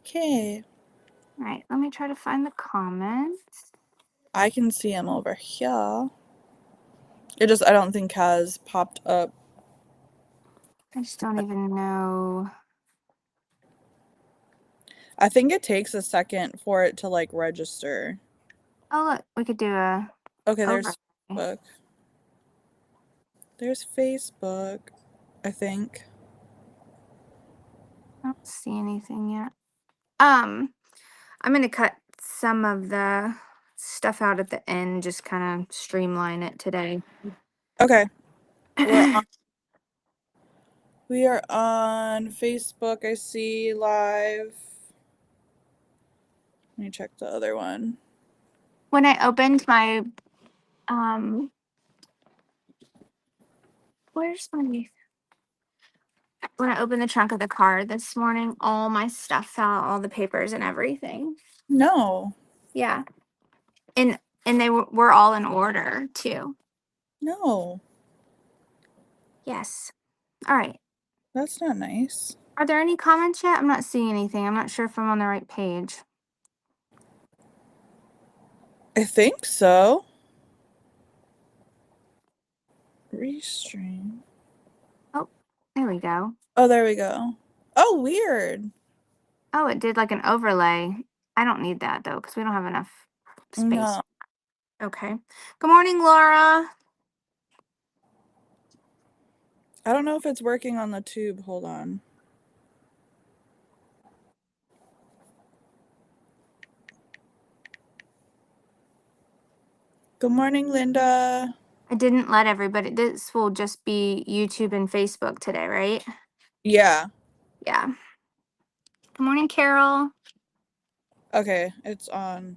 Okay. All right, let me try to find the comments. I can see him over here. I don't think has popped up. I just don't even know. I think it takes a second for it to like register. Oh, look, we could do a. Okay, there's overlay. Facebook. There's Facebook, I think. I don't see anything yet. I'm gonna cut some of the stuff out at the end, just kind of streamline it today. Okay. We are on Facebook, I see live. Let me check the other one. When I opened my where's my when I opened the trunk of the car this morning, all my stuff fell out, all the papers and everything. No. Yeah. And they were all in order too. No. Yes. All right. That's not nice. Are there any comments yet? I'm not seeing anything. I'm not sure if I'm on the right page. I think so. Restream. Oh, there we go. Oh, there we go. Oh, weird. Oh, it did like an overlay. I don't need that though, because we don't have enough space. No. Okay. Good morning, Laura. I don't know if it's working on the tube. Hold on. Good morning, Linda. I didn't let everybody. This will just be YouTube and Facebook today, right? Yeah. Yeah. Good morning, Carol. Okay, it's on.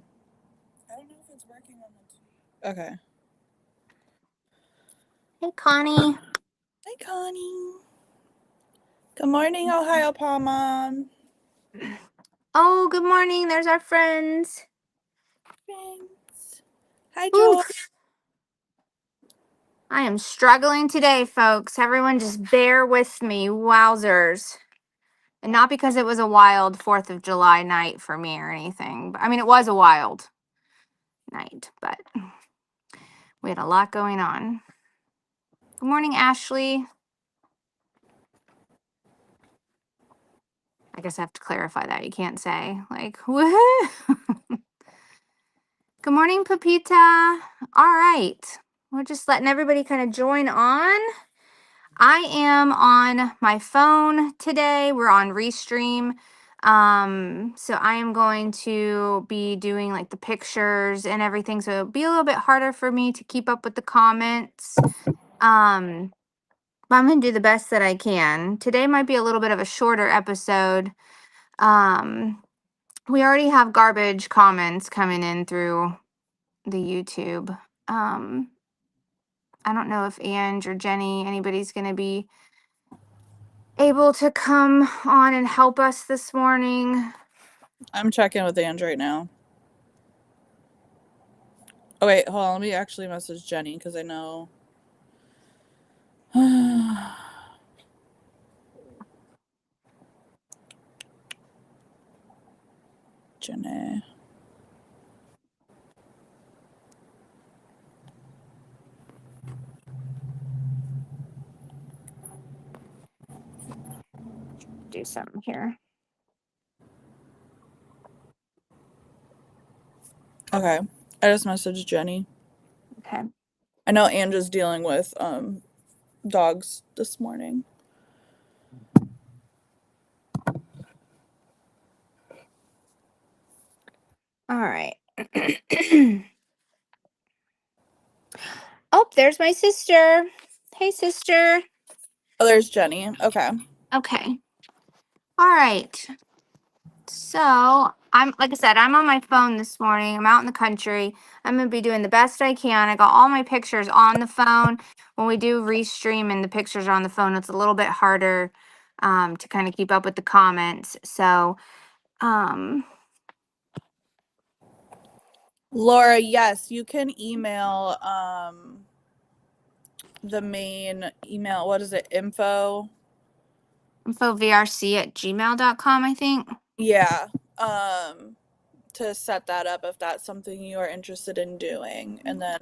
I don't know if it's working on the tube. Okay. Hey, Connie. Hi, Connie. Good morning, Ohio Paw Mom. Oh, good morning. There's our friends. Friends. Hi, Joel. Oof. I am struggling today, folks. Everyone just bear with me. Wowzers. And not because it was a wild 4th of July night for me or anything. I mean, it was a wild night, but we had a lot going on. Good morning, Ashley. I guess I have to clarify that. You can't say, like, woohoo. Good morning, Pepita. All right. We're just letting everybody kind of join on. I am on my phone today. We're on Restream. So I am going to be doing like the pictures and everything. So it'll be a little bit harder for me to keep up with the comments. But I'm gonna do the best that I can. Today might be a little bit of a shorter episode. We already have garbage comments coming in through the YouTube. I don't know if Ange or Jenny, anybody's gonna be able to come on and help us this morning. I'm checking with Ange right now. Oh, wait, hold on. Let me actually message Jenny because I know. Jenny. Do something here. Okay. I just messaged Jenny. Okay. I know Ange is dealing with dogs this morning. All right. Oh, there's my sister. Hey, sister. Oh, there's Jenny. Okay. Okay. All right. So I'm, like I said, I'm on my phone this morning. I'm out in the country. I'm gonna be doing the best I can. I got all my pictures on the phone. When we do Restream and the pictures are on the phone, it's a little bit harder to kind of keep up with the comments. So Laura, yes, you can email the main email. What is it? Infovrc@gmail.com, I think. Yeah. To set that up if that's something you are interested in doing. And then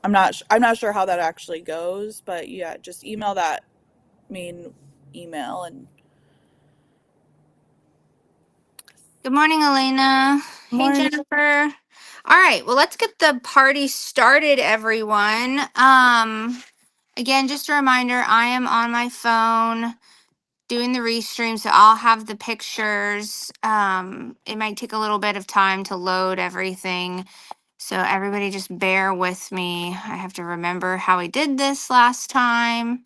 I'm not sure how that actually goes, but yeah, just email that main email and Good morning, Elena. Hey, morning. Jennifer. All right, well, let's get the party started, everyone. Again, just a reminder, I am on my phone doing the restream, so I'll have the pictures. It might take a little bit of time to load everything, so everybody just bear with me. I have to remember how I did this last time.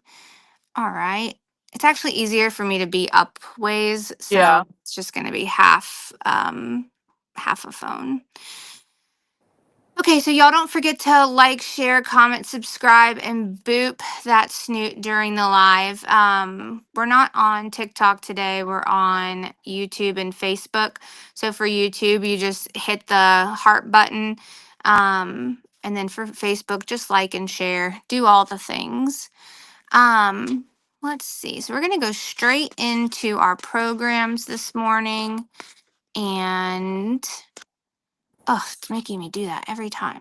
All right. It's actually easier for me to be up ways, so Yeah. it's just going to be half a phone. Okay, so y'all don't forget to like, share, comment, subscribe, and boop that snoot during the live. We're not on TikTok today. We're on YouTube and Facebook. So for YouTube, you just hit the heart button. And then for Facebook, just like and share. Do all the things. Let's see. So we're going to go straight into our programs this morning. And, oh, it's making me do that every time.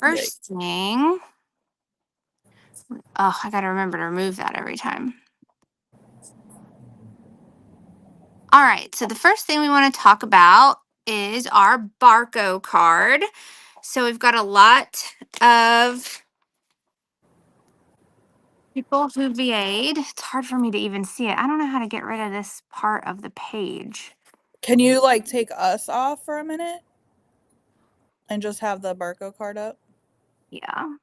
First thing, oh, I got to remember to remove that every time. All right. So the first thing we want to talk about is our Barco card. So we've got a lot of people who VA'd. It's hard for me to even see it. I don't know how to get rid of this part of the page. Can you like take us off for a minute and just have the Barco card up? Yeah.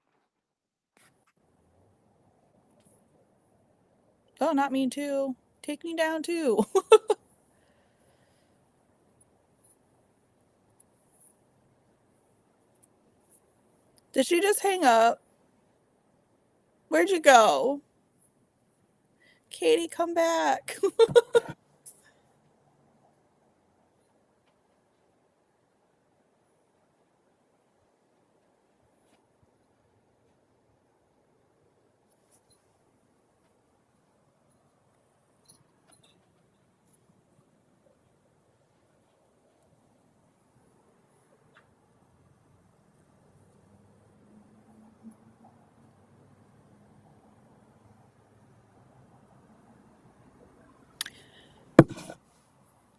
Oh, not me too. Take me down too. Did she just hang up? Where'd you go? Katie, come back.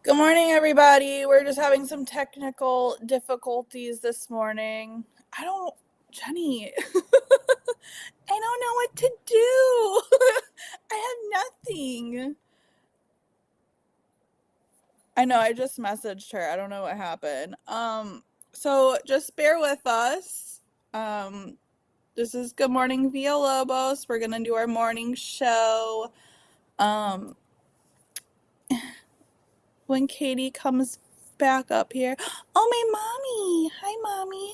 Good morning, everybody. We're just having some technical difficulties this morning. Jenny, I don't know what to do. I have nothing. I know, I just messaged her. I don't know what happened. So just bear with us. This is Good Morning Villalobos. We're gonna do our morning show. When Katie comes back up here. Oh, my mommy. Hi, mommy.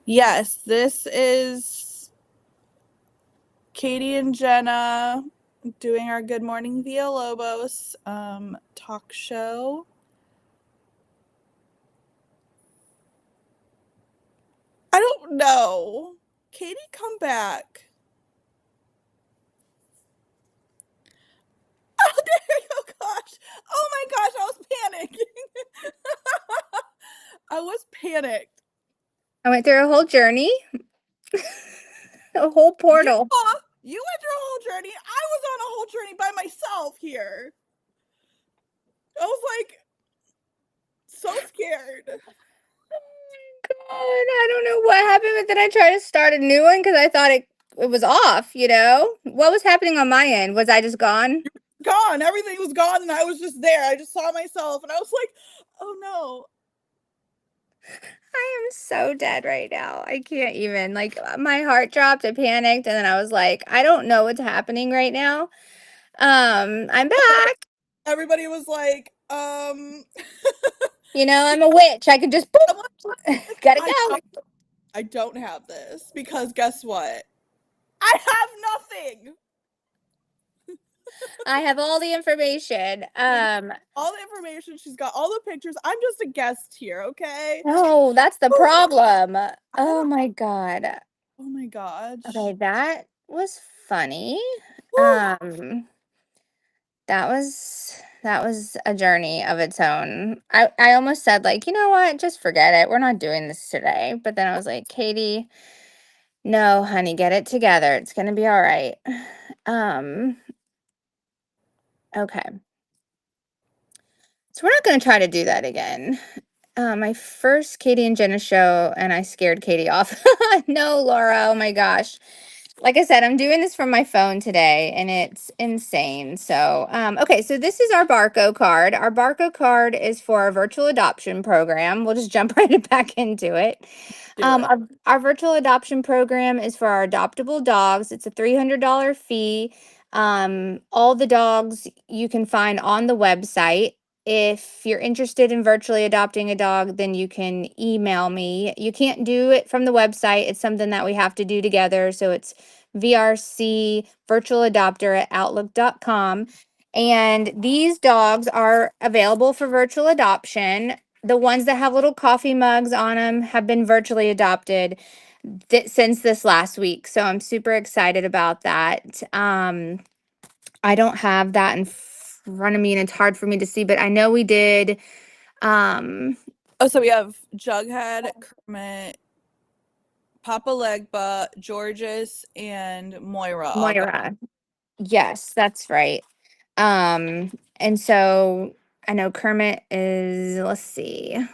Yes, this is Katie and Jenna doing our Good Morning Villalobos talk show. I don't know. Katie, come back. Oh, there you go. Gosh. Oh my gosh, I was panicking. I was panicked. I went through a whole journey, a whole portal. You went through a whole journey. I was on a whole journey by myself here. I was like so scared. God, I don't know what happened, but then I tried to start a new one because I thought it was off, you know? What was happening on my end? Was I just gone? Gone. Everything was gone and I was just there. I just saw myself and I was like, oh no. I am so dead right now. I can't even. Like, my heart dropped, I panicked, and then I was like, I don't know what's happening right now. I'm back. Everybody was like, You know, I'm a witch. I could just boop. Gotta go. I don't have this because guess what? I have nothing. I have all the information. All the information. She's got all the pictures. I'm just a guest here, okay? No, that's the problem. Oh my God. Oh my gosh. Okay, that was funny. Whew. that was a journey of its own. I almost said, like, you know what, just forget it. We're not doing this today. But then I was like, Katie, no, honey, get it together. It's gonna be all right. Um, okay. So we're not gonna try to do that again. My first Katie and Jenna show, and I scared Katie off. No, Laura, oh my gosh. Like I said, I'm doing this from my phone today and it's insane. So, okay, so this is our Barco card. Our Barco card is for our virtual adoption program. We'll just jump right back into it. Do it. Our virtual adoption program is for our adoptable dogs. It's a $300 fee. All the dogs you can find on the website. If you're interested in virtually adopting a dog, then you can email me. You can't do it from the website. It's something that we have to do together. So it's VRC virtual adopter at outlook.com. And these dogs are available for virtual adoption. The ones that have little coffee mugs on them have been virtually adopted since this last week. So I'm super excited about that. I don't have that in front of me and it's hard for me to see, but I know we did. Oh, so we have Jughead, Kermit, Papa Legba, Georges, and Moira all got. Moira. Yes, that's right. And so I know Kermit is, let's see.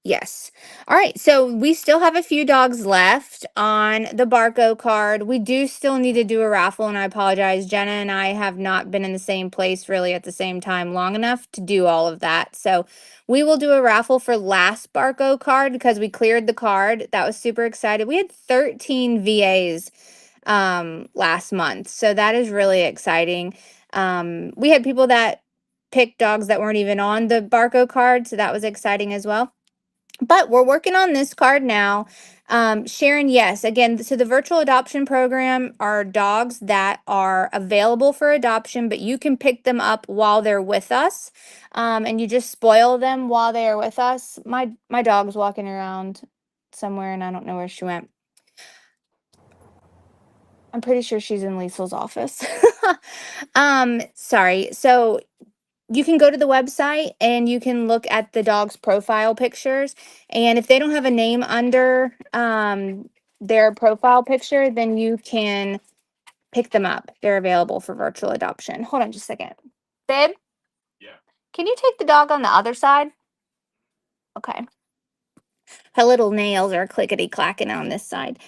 Yes. All right. So we still have a few dogs left on the Barco card. We do still need to do a raffle, and I apologize. Jenna and I have not been in the same place really at the same time long enough to do all of that. So we will do a raffle for last Barco card because we cleared the card. That was super excited. We had 13 VAs last month. So that is really exciting. We had people that picked dogs that weren't even on the Barco card, so that was exciting as well. But we're working on this card now. Sharon, yes, again, so the virtual adoption program are dogs that are available for adoption, but you can pick them up while they're with us. And you just spoil them while they are with us. My dog's walking around somewhere and I don't know where she went. I'm pretty sure she's in Liesel's office. Sorry. So you can go to the website and you can look at the dog's profile pictures. And if they don't have a name under their profile picture, then you can pick them up. They're available for virtual adoption. Hold on just a second. Babe? Yeah. Can you take the dog on the other side? Okay. Her little nails are clickety clacking on this side.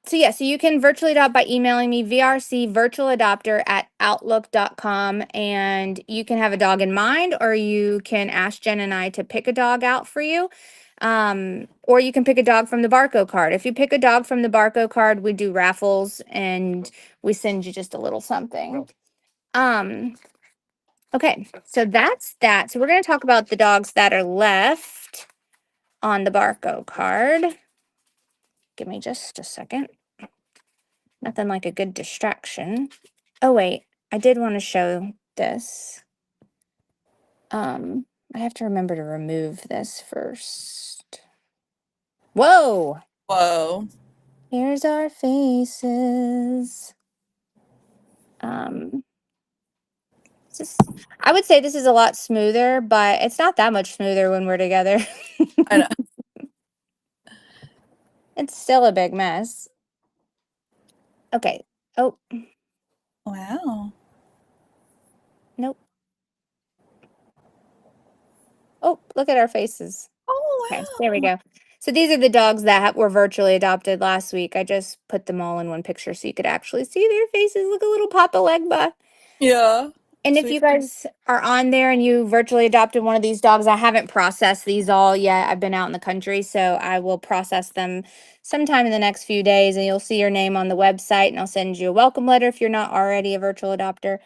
So yeah, so you can virtually adopt by emailing me vrcvirtualadopter@outlook.com, and you can have a dog in mind, or you can ask Jen and I to pick a dog out for you. Or you can pick a dog from the Barco card. If you pick a dog from the Barco card, we do raffles and we send you just a little something. Okay, so that's that. So we're going to talk about the dogs that are left on the Barco card. Give me just a second. Nothing like a good distraction. Oh wait, I did want to show this. I have to remember to remove this first. Whoa! Whoa. Here's our faces. I would say this is a lot smoother, but it's not that much smoother when we're together. I know. It's still a big mess. Okay. Oh, Wow. nope. Oh, look at our faces. Oh, Okay, wow. there we go. So these are the dogs that were virtually adopted last week. I just put them all in one picture so you could actually see their faces. Look, a little Papa Legba. Yeah. And if Sweet. you guys are on there and you virtually adopted one of these dogs, I haven't processed these all yet. I've been out in the country, so I will process them sometime in the next few days, and you'll see your name on the website, and I'll send you a welcome letter if you're not already a virtual adopter.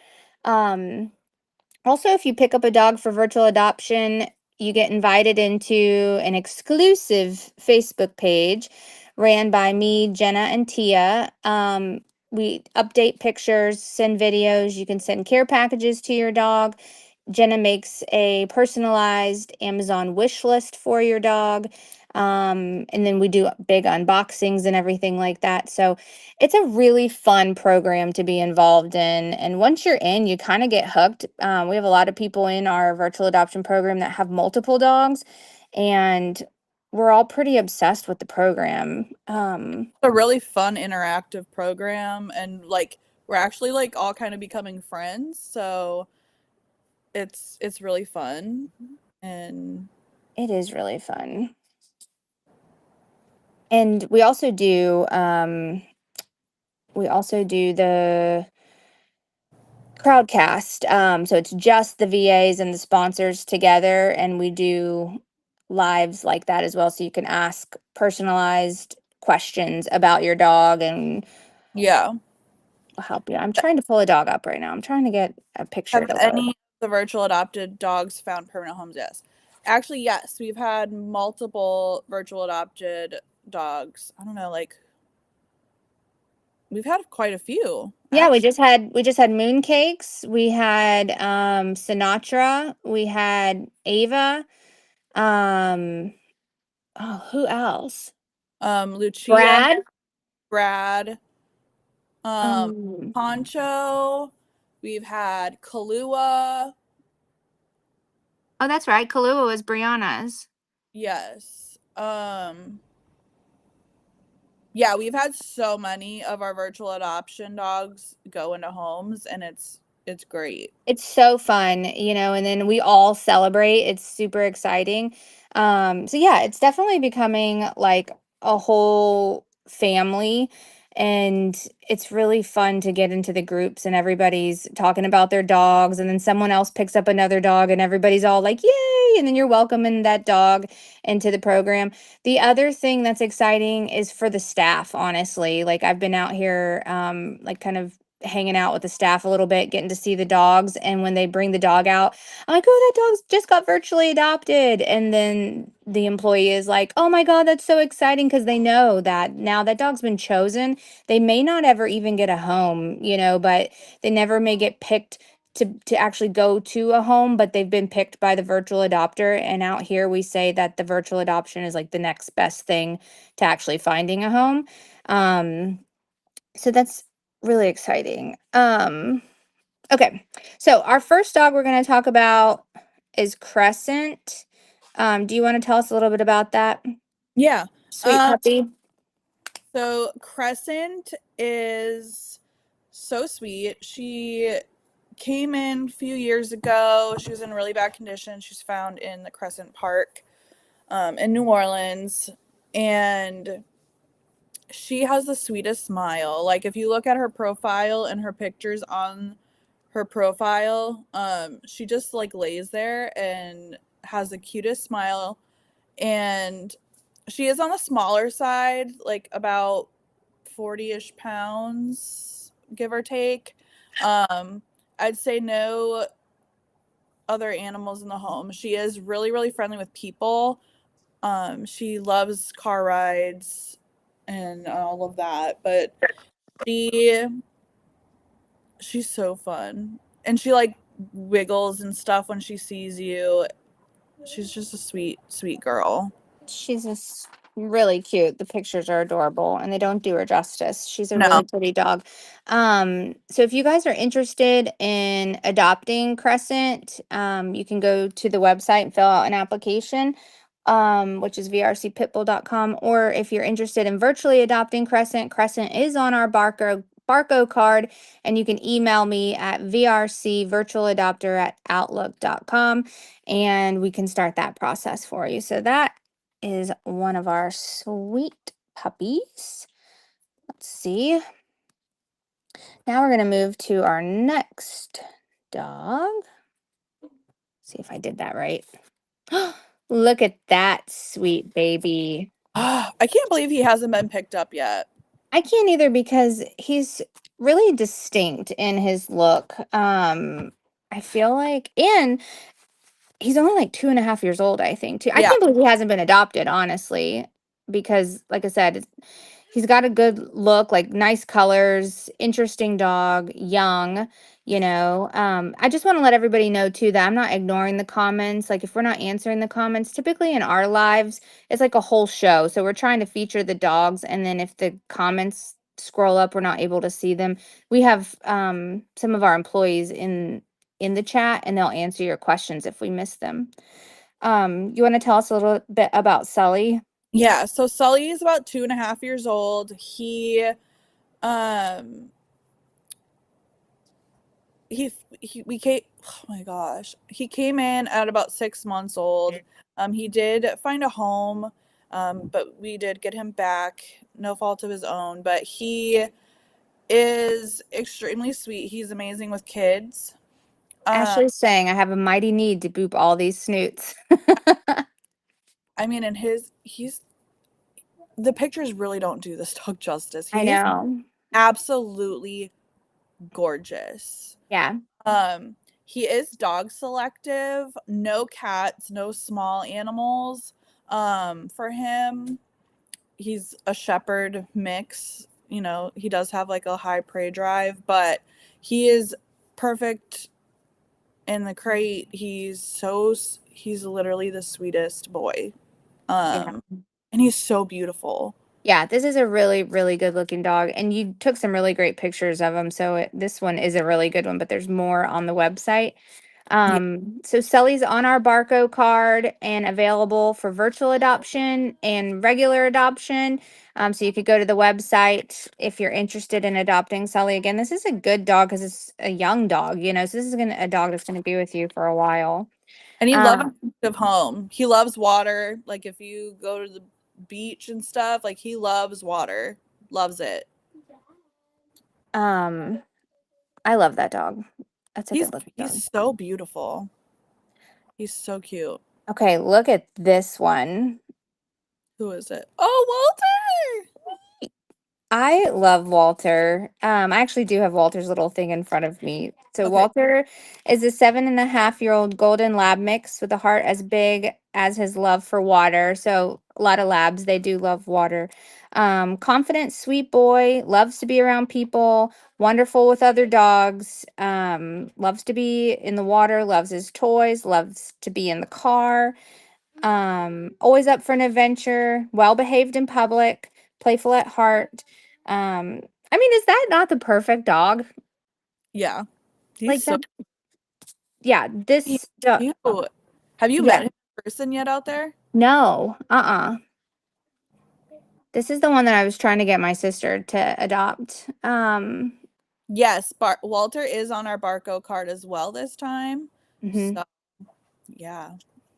Also, if you pick up a dog for virtual adoption, you get invited into an exclusive Facebook page ran by me, Jenna, and Tia. We update pictures, send videos. You can send care packages to your dog. Jenna makes a personalized Amazon wish list for your dog. And then we do big unboxings and everything like that. So it's a really fun program to be involved in. And once you're in, you kind of get hooked. We have a lot of people in our virtual adoption program that have multiple dogs, and we're all pretty obsessed with the program. A really fun interactive program, and like we're actually like all kind of becoming friends, so it's really fun. And It is really fun. And we also do the crowdcast. So it's just the VAs and the sponsors together, and we do lives like that as well. So you can ask personalized questions about your dog, and yeah. we'll help you. I'm trying to pull a dog up right now. I'm trying to get a picture Have to load. any of the virtual adopted dogs found permanent homes? Yes. Actually, yes. We've had multiple virtual adopted dogs. I don't know, like we've had quite a few, Yeah, we actually. just had mooncakes. We had Sinatra. We had Ava. Um, oh, who else? Lucia, Brad. Brad, um, Um, Poncho. We've had Kahlua. oh, that's right. Kahlua was Brianna's. Yes. Yeah, we've had so many of our virtual adoption dogs go into homes, and it's great. It's so fun, and then we all celebrate. It's super exciting. So yeah, it's definitely becoming like a whole family, and it's really fun to get into the groups and everybody's talking about their dogs, and then someone else picks up another dog and everybody's all like, "Yay!" And then you're welcoming that dog into the program. The other thing that's exciting is for the staff, honestly. Like I've been out here like kind of hanging out with the staff a little bit, getting to see the dogs. And when they bring the dog out, I'm like, oh, that dog's just got virtually adopted. And then the employee is like, oh my God, that's so exciting, because they know that now that dog's been chosen. They may not ever even get a home, but they never may get picked to actually go to a home, but they've been picked by the virtual adopter. And out here, we say that the virtual adoption is like the next best thing to actually finding a home. So that's really exciting. Okay. So our first dog we're going to talk about is Crescent. Do you want to tell us a little bit about that Yeah. sweet Um, puppy? so Crescent is so sweet. She came in a few years ago. She was in really bad condition. She's found in the Crescent Park in New Orleans. And she has the sweetest smile. Like if you look at her profile and her pictures on her profile, she just like lays there and has the cutest smile. And she is on the smaller side, like about 40-ish pounds, give or take. I'd say no other animals in the home. She is really, really friendly with people. She loves car rides and all of that, but she she's so fun. And she like wiggles and stuff when she sees you. She's just a sweet, sweet girl. She's just really cute. The pictures are adorable and they don't do her justice. She's a No. really pretty dog. So if you guys are interested in adopting Crescent, you can go to the website and fill out an application, which is vrcpitbull.com. Or if you're interested in virtually adopting Crescent, Crescent is on our Barco card, and you can email me at vrcvirtualadopter@outlook.com, and we can start that process for you. So that is one of our sweet puppies. Let's see. Now we're going to move to our next dog. See if I did that right. Look at that sweet baby. I can't believe he hasn't been picked up yet. I can't either, because he's really distinct in his look. I feel like, and he's only like 2.5 years old, I think, too. I Yeah. can't believe he hasn't been adopted, honestly, because, like I said, he's got a good look, like nice colors, interesting dog, young. I just want to let everybody know too that I'm not ignoring the comments. Like if we're not answering the comments, typically in our lives, it's like a whole show. So we're trying to feature the dogs, and then if the comments scroll up, we're not able to see them. We have some of our employees in the chat, and they'll answer your questions if we miss them. You want to tell us a little bit about Sully? Yeah, so Sully is about 2.5 years old. Um we came, oh my gosh, he came in at about 6 months old. He did find a home, but we did get him back, no fault of his own. But he is extremely sweet. He's amazing with kids. Ashley's saying I have a mighty need to boop all these snoots. I mean, and he's the pictures really don't do this dog justice. I He's know. absolutely gorgeous. Yeah. He is dog selective, no cats, no small animals. For him, he's a shepherd mix. He does have like a high prey drive, but he is perfect in the crate. He's literally the sweetest boy. Yeah. And he's so beautiful. Yeah, this is a really, really good looking dog. And you took some really great pictures of him. So this one is a really good one, but there's more on the website. Yeah. So Sully's on our Barco card and available for virtual adoption and regular adoption. So you could go to the website if you're interested in adopting Sully. Again, this is a good dog because it's a young dog, so this is a dog that's going to be with you for a while. And he loves Um, of home. He loves water. Like if you go to the beach and stuff, like he loves water. Loves it. um, I love that dog. That's a He's good looking dog. he's so beautiful. He's so cute. Okay, look at this one. Who is it? Oh, Walter! I love Walter. I actually do have Walter's little thing in front of me. So Okay. Walter is a 7.5-year-old golden lab mix with a heart as big as his love for water. So a lot of labs, they do love water. Confident, sweet boy, loves to be around people, wonderful with other dogs, loves to be in the water, loves his toys, loves to be in the car. Always up for an adventure, well behaved in public, playful at heart. Um, I mean, is that not the perfect dog? Yeah. He's Like so that? Yeah, cute. Have you met yeah, him in person yet out there? no, This is the one that I was trying to get my sister to adopt. Yes, Walter is on our Barco card as well this time. Mhm. So, yeah.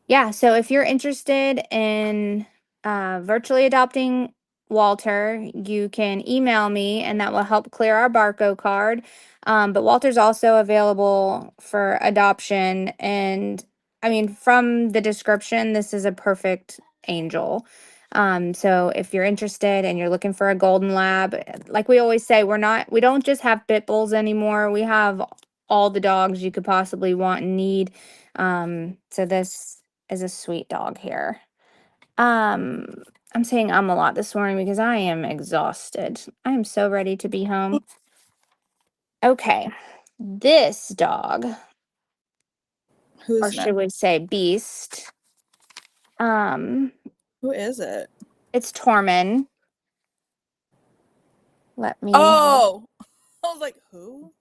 Yeah, so if you're interested in virtually adopting Walter, you can email me and that will help clear our Barco card. But Walter's also available for adoption. And I mean, from the description, this is a perfect angel. So if you're interested and you're looking for a golden lab, like we always say, we don't just have pit bulls anymore. We have all the dogs you could possibly want and need. So this is a sweet dog here. Um, I'm saying a lot this morning because I am exhausted. I am so ready to be home. Okay. This dog, or Who's should next? we say beast, um, Who is it? it's Tormund. Let me, Oh, I was like, who?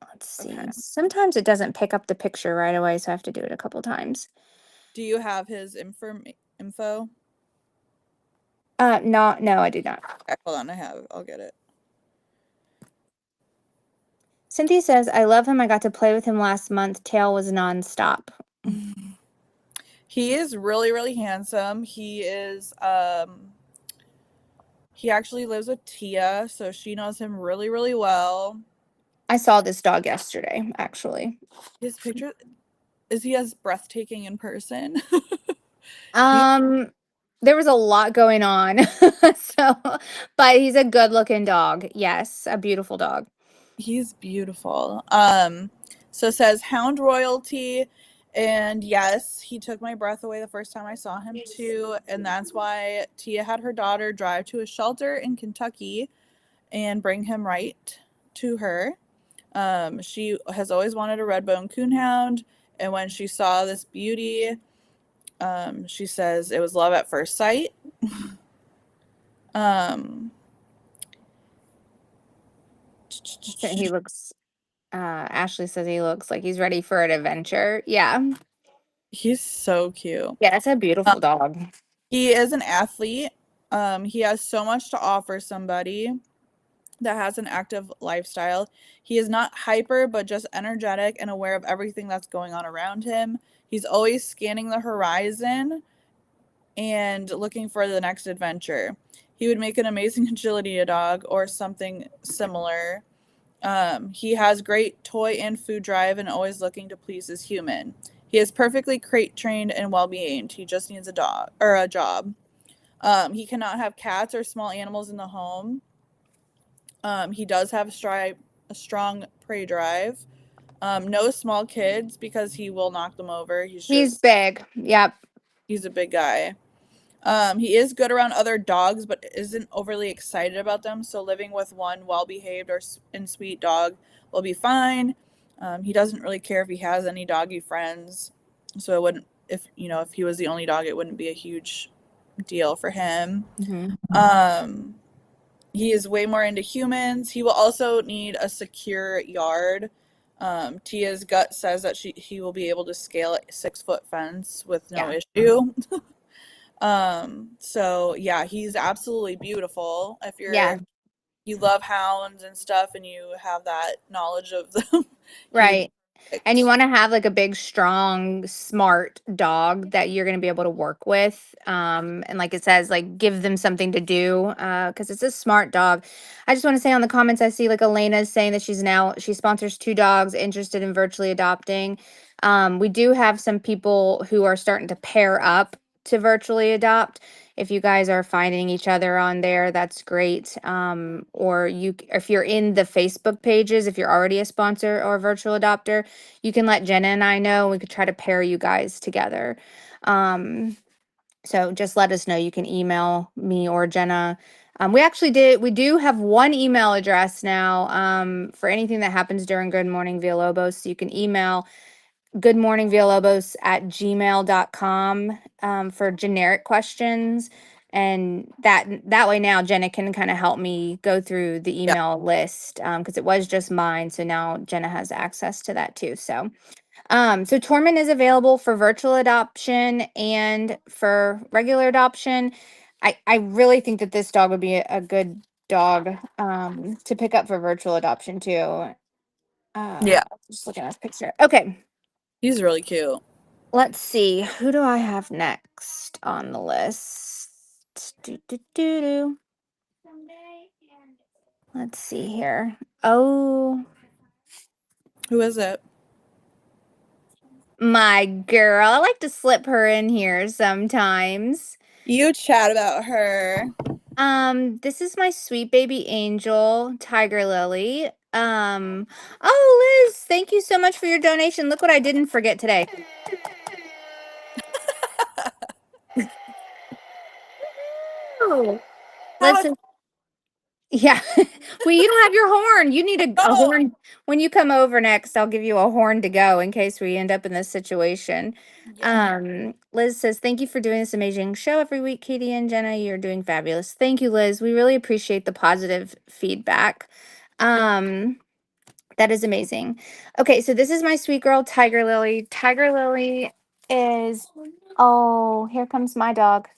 let's Okay. see. Sometimes it doesn't pick up the picture right away, so I have to do it a couple times. Do you have his info? No, I do not. Okay, hold on, I'll get it. Cynthia says, I love him. I got to play with him last month. Tail was nonstop. He is really, really handsome. He actually lives with Tia, so she knows him really, really well. I saw this dog yesterday, actually. His picture is he as breathtaking in person? He Um, there was a lot going on. So, but he's a good looking dog. Yes, a beautiful dog. he's beautiful. So it says Hound Royalty, and yes, he took my breath away the first time I saw him too, and that's why Tia had her daughter drive to a shelter in Kentucky and bring him right to her. She has always wanted a red bone coonhound, and when she saw this beauty, she says it was love at first sight. Um, So he looks, Ashley says he looks like he's ready for an adventure. Yeah. he's so cute. Yeah, it's a Um, beautiful dog. he is an athlete. He has so much to offer somebody that has an active lifestyle. He is not hyper, but just energetic and aware of everything that's going on around him. He's always scanning the horizon and looking for the next adventure. He would make an amazing agility dog or something similar. He has great toy and food drive and always looking to please his human. He is perfectly crate trained and well behaved. He just needs a dog or a job. He cannot have cats or small animals in the home. He does have a strong prey drive. No small kids because he will knock them over. He's big. Yep. He's a big guy. He is good around other dogs, but isn't overly excited about them. So living with one well-behaved and sweet dog will be fine. He doesn't really care if he has any doggy friends. So it wouldn't, if he was the only dog, it wouldn't be a huge deal for him. Hmm. He is way more into humans. He will also need a secure yard. Tia's gut says that he will be able to scale a 6-foot fence with no Yeah. issue. So yeah, he's absolutely beautiful. If Yeah. you love hounds and stuff and you have that knowledge of them, he would Right. be And you perfect. want to have like a big, strong, smart dog that you're going to be able to work with. And like it says, like give them something to do because it's a smart dog. I just want to say on the comments, I see like Elena is saying that she sponsors 2 dogs interested in virtually adopting. We do have some people who are starting to pair up to virtually adopt. If you guys are finding each other on there, that's great. Or if you're in the Facebook pages, if you're already a sponsor or a virtual adopter, you can let Jenna and I know. We could try to pair you guys together. So just let us know. You can email me or Jenna. We do have one email address now for anything that happens during Good Morning Villalobos. So you can email goodmorningvillalobos@gmail.com for generic questions. And that way now Jenna can kind of help me go through the Yeah. email list because it was just mine. So now Jenna has access to that too. So Tormund is available for virtual adoption and for regular adoption. I really think that this dog would be a good dog to pick up for virtual adoption too. Yeah. Just looking at this picture. Okay, He's really cute. let's see. Who do I have next on the list? Do, do, do, do. Let's see here. Oh, Who is it? my girl. I like to slip her in here sometimes. You chat about her. This is my sweet baby angel, Tiger Lily. Oh, Liz, thank you so much for your donation. Look what I didn't forget today. Oh, How Liz much? says, yeah. Well, you don't have your horn. You need a No. horn. When you come over next, I'll give you a horn to go in case we end up in this situation. Yeah. Liz says, thank you for doing this amazing show every week, Katie and Jenna. You're doing fabulous. Thank you, Liz. We really appreciate the positive feedback. That is amazing. Okay, so this is my sweet girl, Tiger Lily. Tiger Lily is, oh, here comes my dog.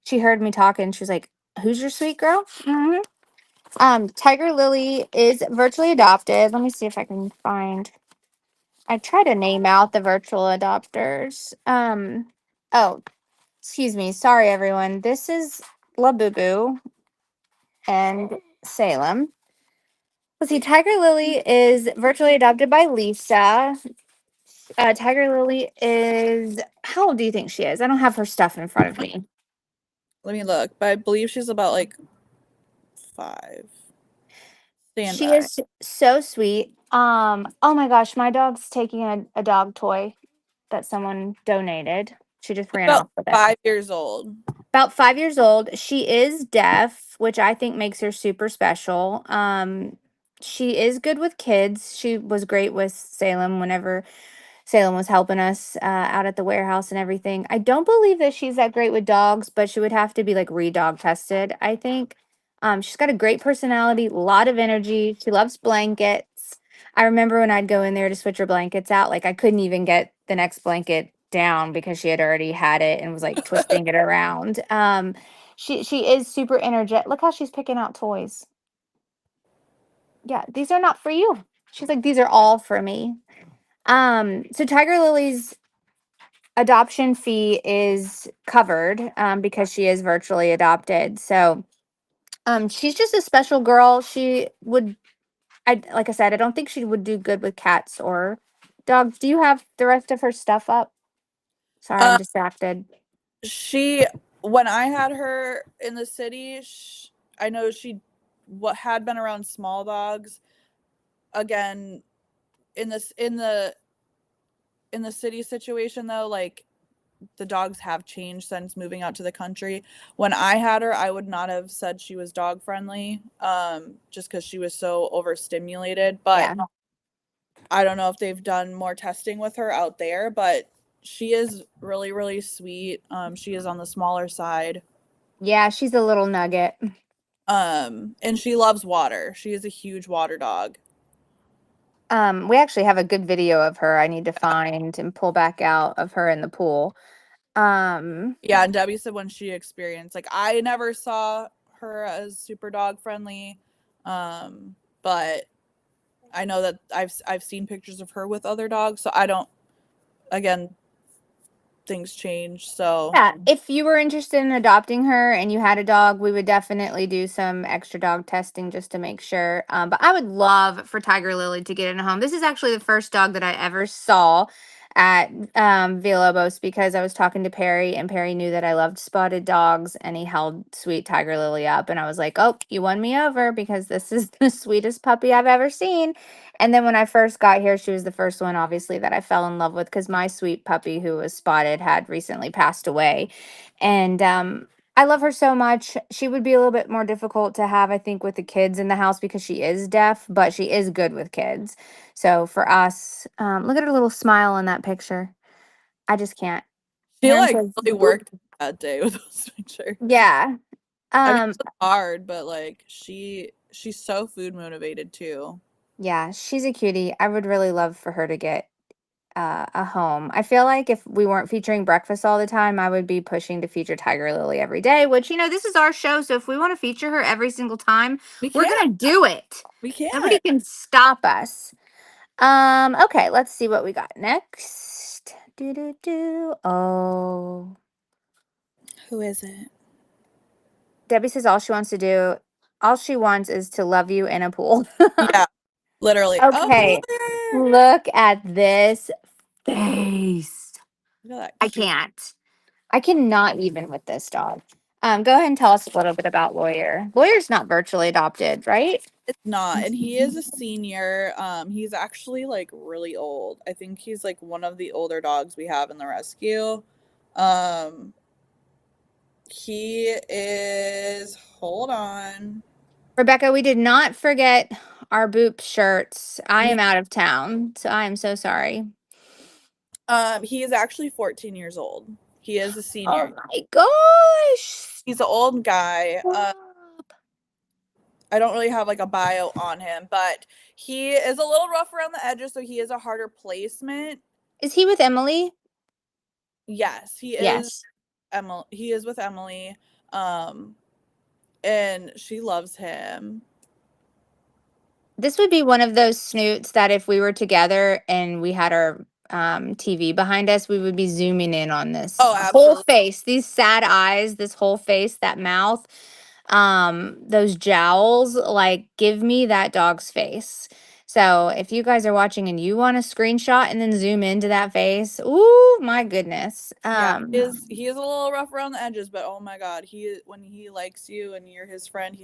She heard me talking. She was like, who's your sweet girl? Tiger Lily is virtually adopted. Let me see if I can find. I try to name out the virtual adopters. Oh, excuse me. Sorry, everyone. This is La Boo Boo and Salem. Let's see. Tiger Lily is virtually adopted by Lisa. Tiger Lily is, how old do you think she is? I don't have her stuff in front of me. Let me look. But I believe she's about like 5. Stand She by. is so sweet. Oh my gosh, my dog's taking a dog toy that someone donated. She just She's ran about off with it. 5 years old. About 5 years old. She is deaf, which I think makes her super special. she is good with kids. She was great with Salem whenever Salem was helping us out at the warehouse and everything. I don't believe that she's that great with dogs, but she would have to be like re-dog tested, I think. She's got a great personality, a lot of energy. She loves blankets. I remember when I'd go in there to switch her blankets out, like I couldn't even get the next blanket down because she had already had it and was like twisting it around. She is super energetic. Look how she's picking out toys. Yeah, these are not for you. She's like, these are all for me. So Tiger Lily's adoption fee is covered because she is virtually adopted. So she's just a special girl. She would, I like I said, I don't think she would do good with cats or dogs. Do you have the rest of her stuff up? Sorry, I'm Uh, distracted. she when I had her in the city, I know she what had been around small dogs. Again, in this in the city situation though, like the dogs have changed since moving out to the country. When I had her, I would not have said she was dog friendly, just because she was so overstimulated. But Yeah. I don't know if they've done more testing with her out there, but she is really, really sweet. She is on the smaller side. Yeah, she's a little nugget. And she loves water. She is a huge water dog. We actually have a good video of her I need to find and pull back out of her in the pool. Um, Yeah, and Debbie said when she experienced, like, I never saw her as super dog friendly, but I know that I've seen pictures of her with other dogs, so I don't. Again, things change, so Yeah, if you were interested in adopting her and you had a dog, we would definitely do some extra dog testing just to make sure. But I would love for Tiger Lily to get in a home. This is actually the first dog that I ever saw at Villalobos because I was talking to Perry and Perry knew that I loved spotted dogs and he held sweet Tiger Lily up and I was like, oh, you won me over because this is the sweetest puppy I've ever seen. And then when I first got here, she was the first one, obviously, that I fell in love with because my sweet puppy who was spotted had recently passed away. And I love her so much. She would be a little bit more difficult to have, I think, with the kids in the house because she is deaf, but she is good with kids. So for us, look at her little smile in that picture. I just can't. she Heron like says, really worked that day with those pictures. yeah. I mean, Um, it's hard, but like she's so food motivated too. yeah, she's a cutie. I would really love for her to get a home. I feel like if we weren't featuring breakfast all the time, I would be pushing to feature Tiger Lily every day, which, this is our show. So if we want to feature her every single time, We we're can't. going to do it. We Nobody can't. can stop us. Okay, let's see what we got next. Do, do, do. Oh, Who is it? Debbie says all she wants is to love you in a pool. Yeah, literally. Oh, Okay, Blair! look at this face. Look at that I cute. can't. I cannot even with this dog. Go ahead and tell us a little bit about Lawyer. Lawyer's not virtually adopted, right? It's not, and he is a senior. He's actually like really old. I think he's like one of the older dogs we have in the rescue. Um, he is. Hold on. Rebecca, we did not forget our Boop shirts. I Yeah. am out of town, so I am so sorry. He is actually 14 years old. He is a Oh senior. my gosh. He's an old guy. Stop. I don't really have like a bio on him, but he is a little rough around the edges, so he is a harder placement. Is he with Emily? Yes, he is. Yes. Emily. He is with Emily. Um, and she loves him. This would be one of those snoots that if we were together and we had our TV behind us, we would be zooming in on this Oh, whole absolutely. face, these sad eyes, this whole face, that mouth, those jowls. Like, give me that dog's face. So if you guys are watching and you want a screenshot and then zoom into that face, ooh, my goodness. Yeah, he is a little rough around the edges, but oh my god, when he likes you and you're his friend,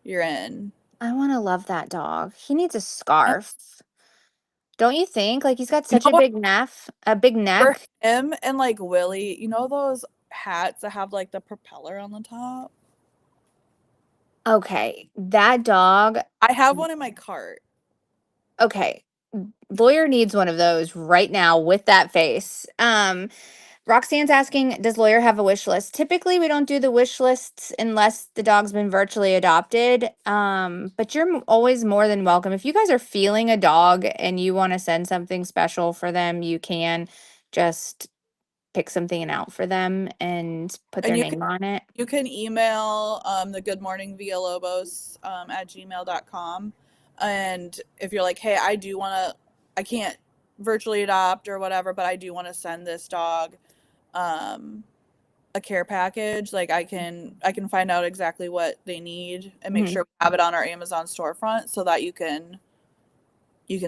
you're in. I want to love that dog. He needs a scarf. Don't you think? Like he's got You such know a what? big For neck. him and like Willie, you know those hats that have like the propeller on the top? Okay, that dog. I have one in my cart. Okay, Lawyer needs one of those right now with that face. Roxanne's asking, does Lawyer have a wish list? Typically, we don't do the wish lists unless the dog's been virtually adopted. But you're always more than welcome. If you guys are feeling a dog and you want to send something special for them, you can just pick something out for them and put And their name on it. you can email the Good Morning Villalobos at gmail.com. And if you're like, hey, I can't virtually adopt or whatever, but I do want to send this dog a care package, like I can find out exactly what they need and make sure we have it on our Amazon storefront so that you can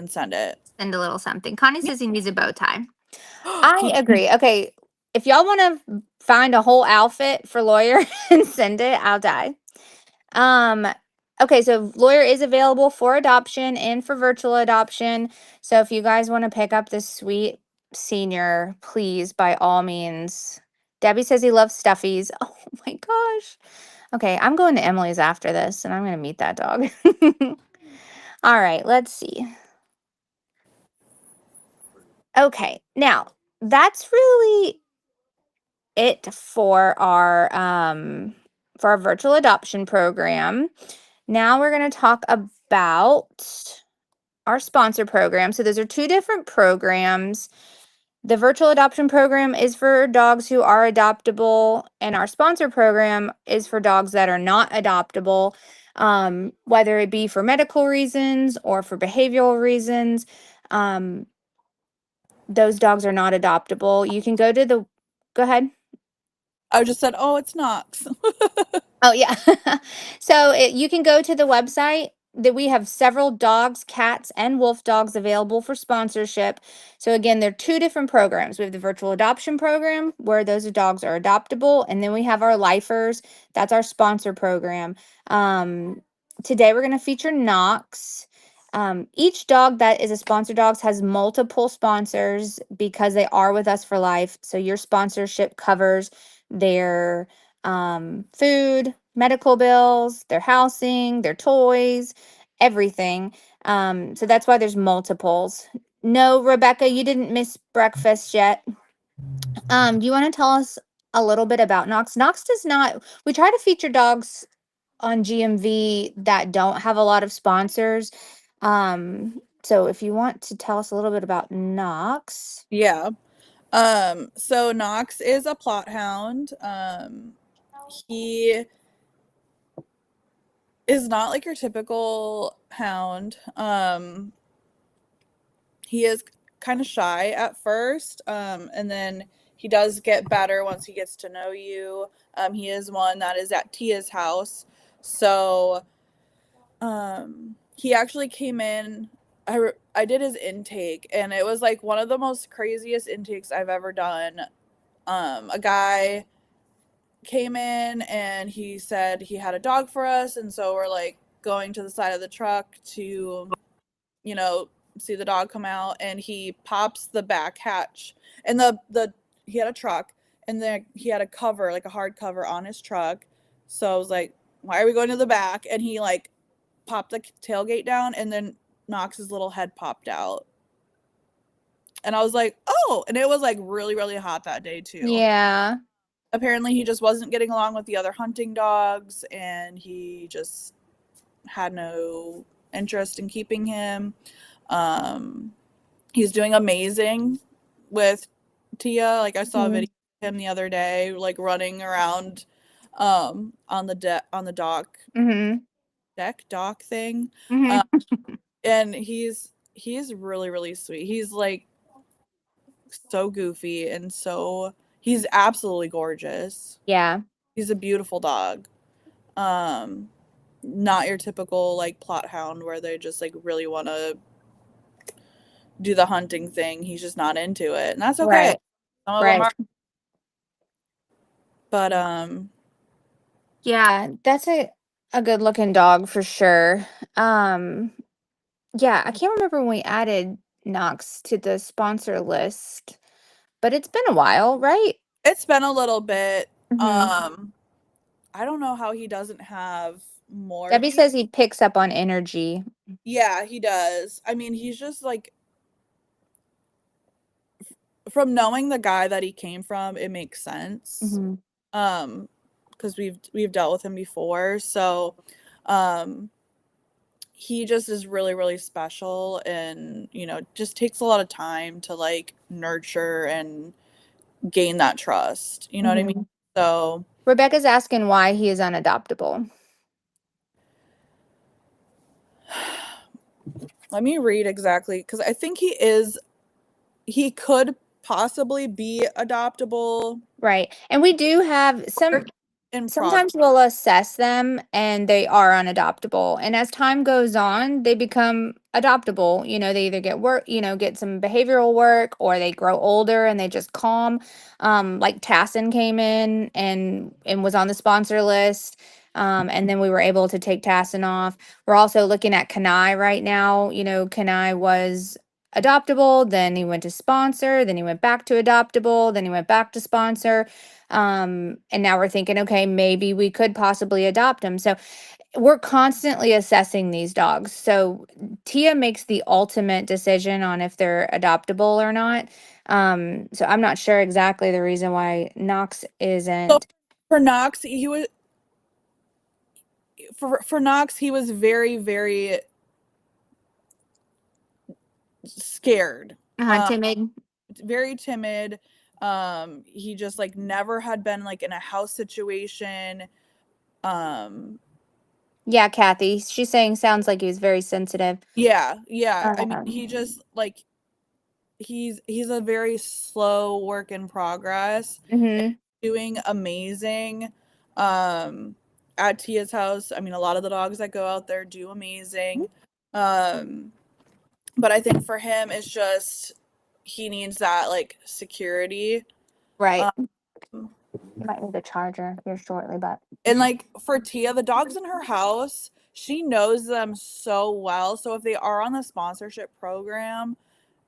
send it. Send a little something. Connie says he needs a bow tie. I agree. Okay, if y'all want to find a whole outfit for Lawyer and send it, I'll die. Okay, so Lawyer is available for adoption and for virtual adoption. So if you guys want to pick up this sweet senior, please, by all means. Debbie says he loves stuffies. Oh my gosh. Okay, I'm going to Emily's after this and I'm going to meet that dog. All right, let's see. Okay, now that's really it for our virtual adoption program. Now we're going to talk about our sponsor program. So those are two different programs. The virtual adoption program is for dogs who are adoptable, and our sponsor program is for dogs that are not adoptable, whether it be for medical reasons or for behavioral reasons. Those dogs are not adoptable. You can go ahead. I just said, oh, it's Knox. Oh, yeah. So you can go to the website that we have several dogs, cats, and wolf dogs available for sponsorship. So again, there are two different programs. We have the virtual adoption program where those dogs are adoptable. And then we have our lifers. That's our sponsor program. Today we're going to feature Knox. Each dog that is a sponsor dogs has multiple sponsors because they are with us for life. So your sponsorship covers their food, medical bills, their housing, their toys, everything. So that's why there's multiples. No, Rebecca, you didn't miss breakfast yet. Do you want to tell us a little bit about Knox? Knox does not, we try to feature dogs on GMV that don't have a lot of sponsors. So if you want to tell us a little bit about Knox. Yeah. So Knox is a plot hound. He is not like your typical hound. He is kind of shy at first, and then he does get better once he gets to know you. He is one that is at Tia's house. So he actually came in. I did his intake, and it was like one of the most craziest intakes I've ever done. A guy came in and he said he had a dog for us, and so we're like going to the side of the truck to, you know, see the dog come out, and he pops the back hatch, and the he had a truck, and then he had a cover, like a hard cover on his truck. So I was like, why are we going to the back? And he like popped the tailgate down, and then Knox's little head popped out. And I was like, oh, and it was like really, really hot that day too. Yeah. Apparently he just wasn't getting along with the other hunting dogs, and he just had no interest in keeping him. He's doing amazing with Tia. Like I saw a video of him the other day, like running around on the dock thing. And he's really, really sweet. He's like so goofy and he's absolutely gorgeous. Yeah. He's a beautiful dog. Not your typical like plot hound where they just like really want to do the hunting thing. He's just not into it, and that's okay. Right. Some of them Right. are, but Yeah, that's a good looking dog for sure. Yeah, I can't remember when we added Knox to the sponsor list, but it's been a while, right? it's been a little bit. Mm-hmm. I don't know how he doesn't have more. Debbie says he picks up on energy. Yeah, he does. I mean, he's just like, from knowing the guy that he came from, it makes sense. Mm-hmm. Because we've dealt with him before, so um he just is really, really special, and just takes a lot of time to like nurture and gain that trust. You know what I mean? Mm-hmm. So Rebecca's asking why he is unadoptable. let me read exactly, because I think he could possibly be adoptable. Right. And we do have some. In progress. Sometimes we'll assess them and they are unadoptable. And as time goes on, they become adoptable. They either get work, get some behavioral work, or they grow older and they just calm. Like Tassin came in and was on the sponsor list. And then we were able to take Tassin off. We're also looking at Kanai right now. Kanai was adoptable, then he went to sponsor, then he went back to adoptable, then he went back to sponsor. And now we're thinking, okay, maybe we could possibly adopt them. So we're constantly assessing these dogs. So Tia makes the ultimate decision on if they're adoptable or not. So I'm not sure exactly the reason why Knox So isn't. for Knox, he was for Knox, he was very, very scared. Timid. Very timid. He just like never had been like in a house situation. Um, Yeah, Kathy. She's saying sounds like he was very sensitive. yeah. I mean, Um, he just like he's a very slow work in progress. mhm. Doing amazing. Um, at Tia's house, I mean, a lot of the dogs that go out there do amazing. Um, but I think for him, it's just he needs that like security. Right. Um, You might need a charger here shortly, but. and like for Tia, the dogs in her house, she knows them so well. So if they are on the sponsorship program,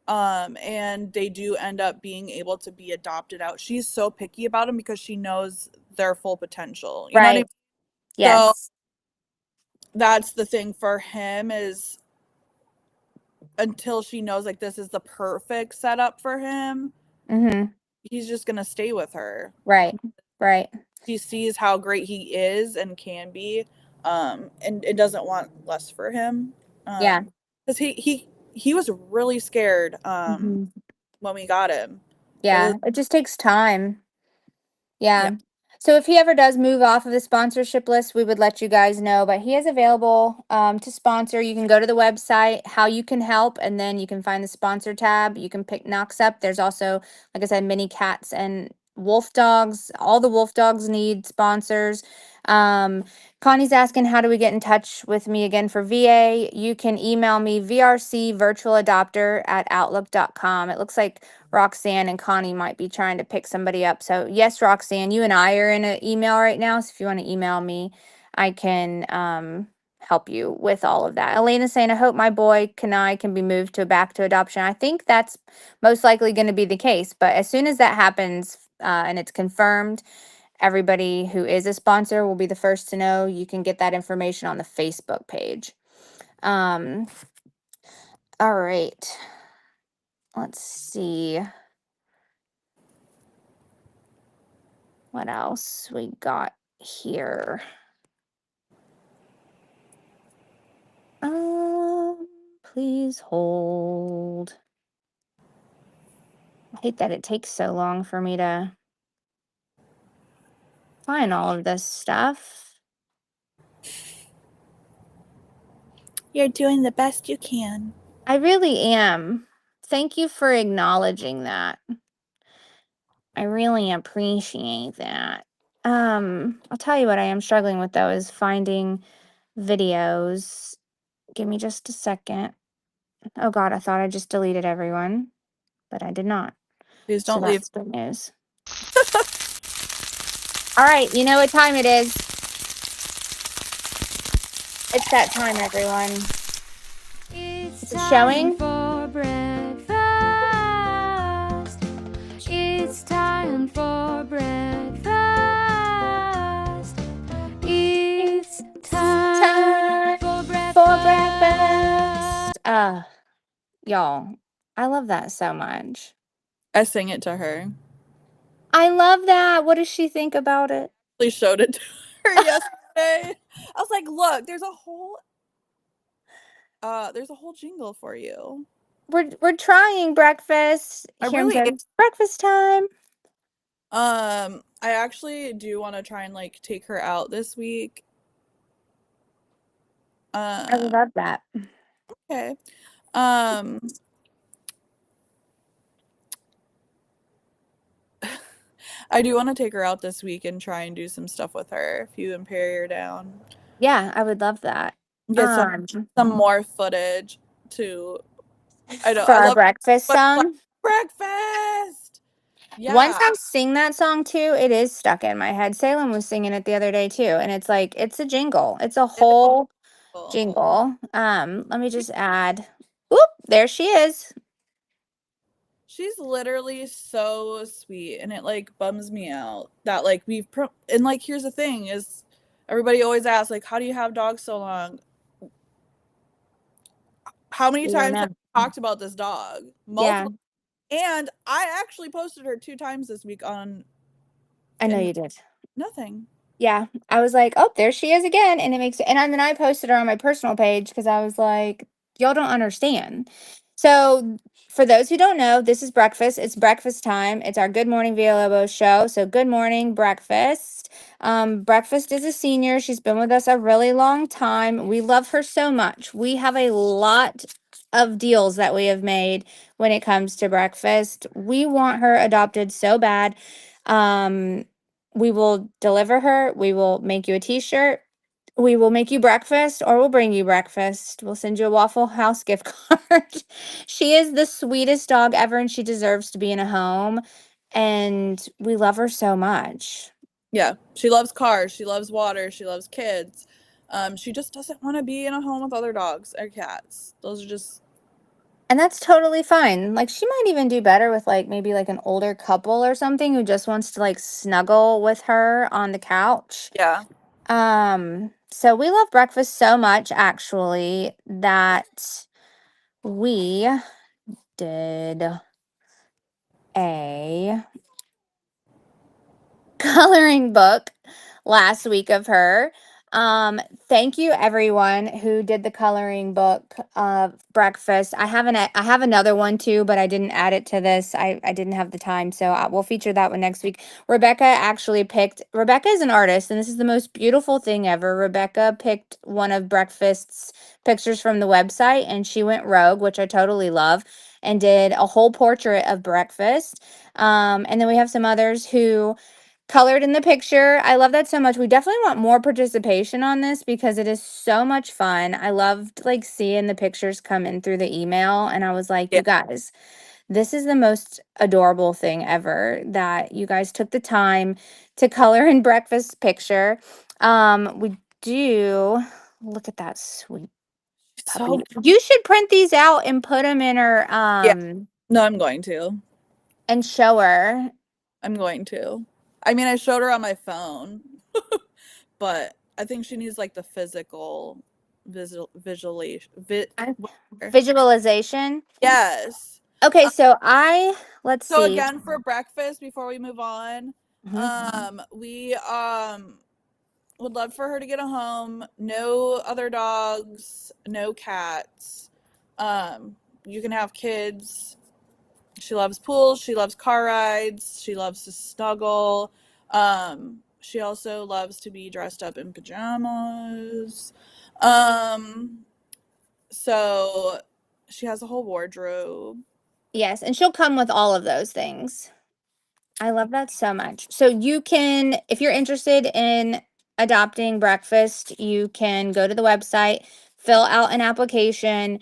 and they do end up being able to be adopted out, she's so picky about them because she knows their full potential. You know what I mean? Right. So Yes. that's the thing for him, is until she knows like this is the perfect setup for him, Mm-hmm. he's just gonna stay with her. Right. Right. She sees how great he is and can be, and it doesn't want less for him. Yeah. Because he was really scared Mm-hmm. when we got him. It was Yeah. It just takes time. yeah. Yeah. So if he ever does move off of the sponsorship list, we would let you guys know. But he is available to sponsor. You can go to the website, how you can help, and then you can find the sponsor tab. You can pick Knox up. There's also, like I said, mini cats and wolf dogs. All the wolf dogs need sponsors. Um, Connie's asking, how do we get in touch with me again for VA? You can email me vrcvirtualadopter@outlook.com. It looks like Roxanne and Connie might be trying to pick somebody up. So yes, Roxanne, you and I are in an email right now. So if you want to email me, I can help you with all of that. Elena's saying, I hope my boy Kanai can be moved back to adoption. I think that's most likely going to be the case. But as soon as that happens and it's confirmed, everybody who is a sponsor will be the first to know. You can get that information on the Facebook page. All right. Let's see what else we got here. Please hold. I hate that it takes so long for me to find all of this stuff. You're doing the best you can. I really am. Thank you for acknowledging that. I really appreciate that. I'll tell you what I am struggling with though is finding videos. Give me just a second. Oh God, I thought I just deleted everyone, but I did not. Please So don't leave. that's good news. All right, you know what time it is. It's that time, everyone. It's showing. For breakfast. It's time for breakfast. It's time Y'all, I love that so much. I sang it to her. I love that. What does she think about it? We showed it to her yesterday. I was like, look, there's a whole jingle for you. We're trying breakfast. I Here, really said breakfast time. I actually do want to try and like take her out this week. I Um, love that. okay. Um, I do want to take her out this week and try and do some stuff with her if you and Perry are down. Yeah, I would love that. Get some more footage to For I our love breakfast but like song. breakfast. Once Yeah. I sing that song too, it is stuck in my head. Salem was singing it the other day too, and it's like it's a jingle. It's a It is whole cool. jingle. Let me just add. Oop, there she is. She's literally so sweet and it like bums me out that like and like here's the thing is everybody always asks like how do you have dogs so long? How many We don't times have know. we talked about this dog? Yeah, Multiple. And I actually posted her 2 times this week on I know and you did. nothing. Yeah, I was like, oh, there she is again, and it makes then I posted her on my personal page because I was like, y'all don't understand. So for those who don't know, this is breakfast. It's breakfast time. It's our Good Morning Villalobos show. So good morning, breakfast. Breakfast is a senior. She's been with us a really long time. We love her so much. We have a lot of deals that we have made when it comes to breakfast. We want her adopted so bad. Um, we will deliver her. We will make you a t-shirt. We will make you breakfast or we'll bring you breakfast. We'll send you a Waffle House gift card. She is the sweetest dog ever and she deserves to be in a home. And we love her so much. Yeah. She loves cars, she loves water, she loves kids. She just doesn't want to be in a home with other dogs or cats. Those are just And that's totally fine. Like she might even do better with like maybe like an older couple or something who just wants to like snuggle with her on the couch. yeah. So we love breakfast so much actually that we did a coloring book last week of her. Thank you everyone who did the coloring book of breakfast. I have another one too, but I didn't add it to this. I didn't have the time, so we'll feature that one next week. Rebecca is an artist, and this is the most beautiful thing ever. Rebecca picked one of breakfast's pictures from the website, and she went rogue, which I totally love, and did a whole portrait of breakfast. And then we have some others who colored in the picture. I love that so much. We definitely want more participation on this because it is so much fun. I loved like seeing the pictures come in through the email and I was like, Yeah. you guys, this is the most adorable thing ever that you guys took the time to color in breakfast picture. We do look at that sweet puppy. So You should print these out and put them in her yeah. No, I'm going to. and show her. I'm going to. I mean, I showed her on my phone, but I think she needs like the physical visualization. Visualization. Yes. Okay, Um, so let's so see. again, for breakfast, before we move on, Mhm. we would love for her to get a home. No other dogs, no cats. You can have kids. She loves pools. She loves car rides. She loves to snuggle. She also loves to be dressed up in pajamas. Um, so she has a whole wardrobe. Yes, and she'll come with all of those things. I love that so much. So you can, if you're interested in adopting breakfast, you can go to the website, fill out an application.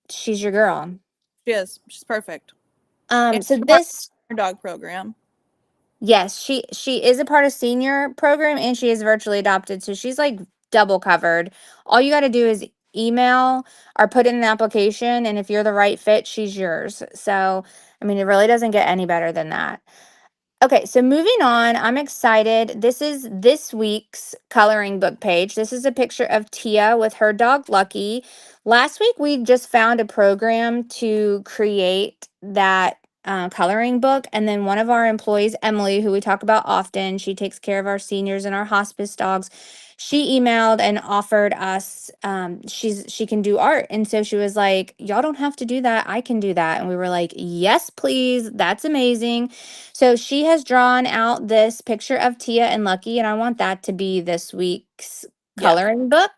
She's your girl. She is. She's perfect. And So she's part of this our dog program. Yes, she is a part of senior program and she is virtually adopted. So she's like double covered. All you got to do is email or put in an application and if you're the right fit, she's yours. So, I mean, it really doesn't get any better than that. Okay, so moving on, I'm excited. This is this week's coloring book page. This is a picture of Tia with her dog Lucky. Last week, we just found a program to create that coloring book. And then one of our employees, Emily, who we talk about often, she takes care of our seniors and our hospice dogs. She emailed and offered us, she can do art. And so she was like, y'all don't have to do that. I can do that. And we were like, yes, please. That's amazing. So she has drawn out this picture of Tia and Lucky, and I want that to be this week's Yeah. coloring book.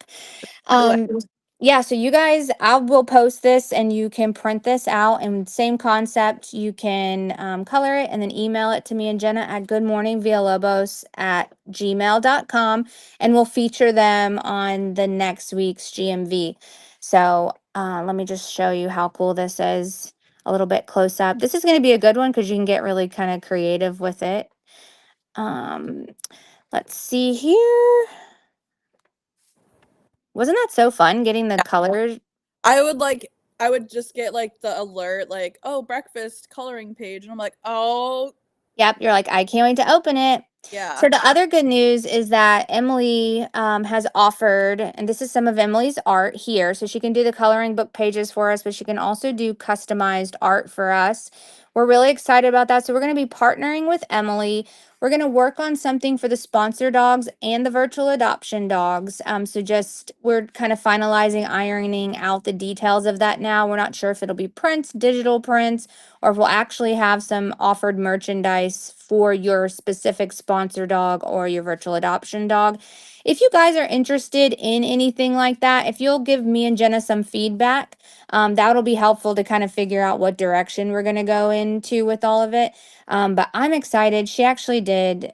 Do it. Um, yeah, so you guys, I will post this and you can print this out and same concept. You can color it and then email it to me and Jenna at goodmorningvillalobos@gmail.com, and we'll feature them on the next week's GMV. So let me just show you how cool this is a little bit close up. This is going to be a good one because you can get really kind of creative with it. Um, let's see here. Wasn't that so fun getting the colors? I would just get like the alert, like, oh, breakfast coloring page. And I'm like, oh, Yep, you're like, I can't wait to open it. yeah. So the other good news is that Emily has offered, and this is some of Emily's art here. So she can do the coloring book pages for us, but she can also do customized art for us. We're really excited about that. So we're going to be partnering with Emily. We're going to work on something for the sponsor dogs and the virtual adoption dogs. So just we're kind of finalizing, ironing out the details of that now. We're not sure if it'll be prints, digital prints, or if we'll actually have some offered merchandise for your specific sponsor dog or your virtual adoption dog. If you guys are interested in anything like that, if you'll give me and Jenna some feedback, that'll be helpful to kind of figure out what direction we're going to go into with all of it. But I'm excited. She actually did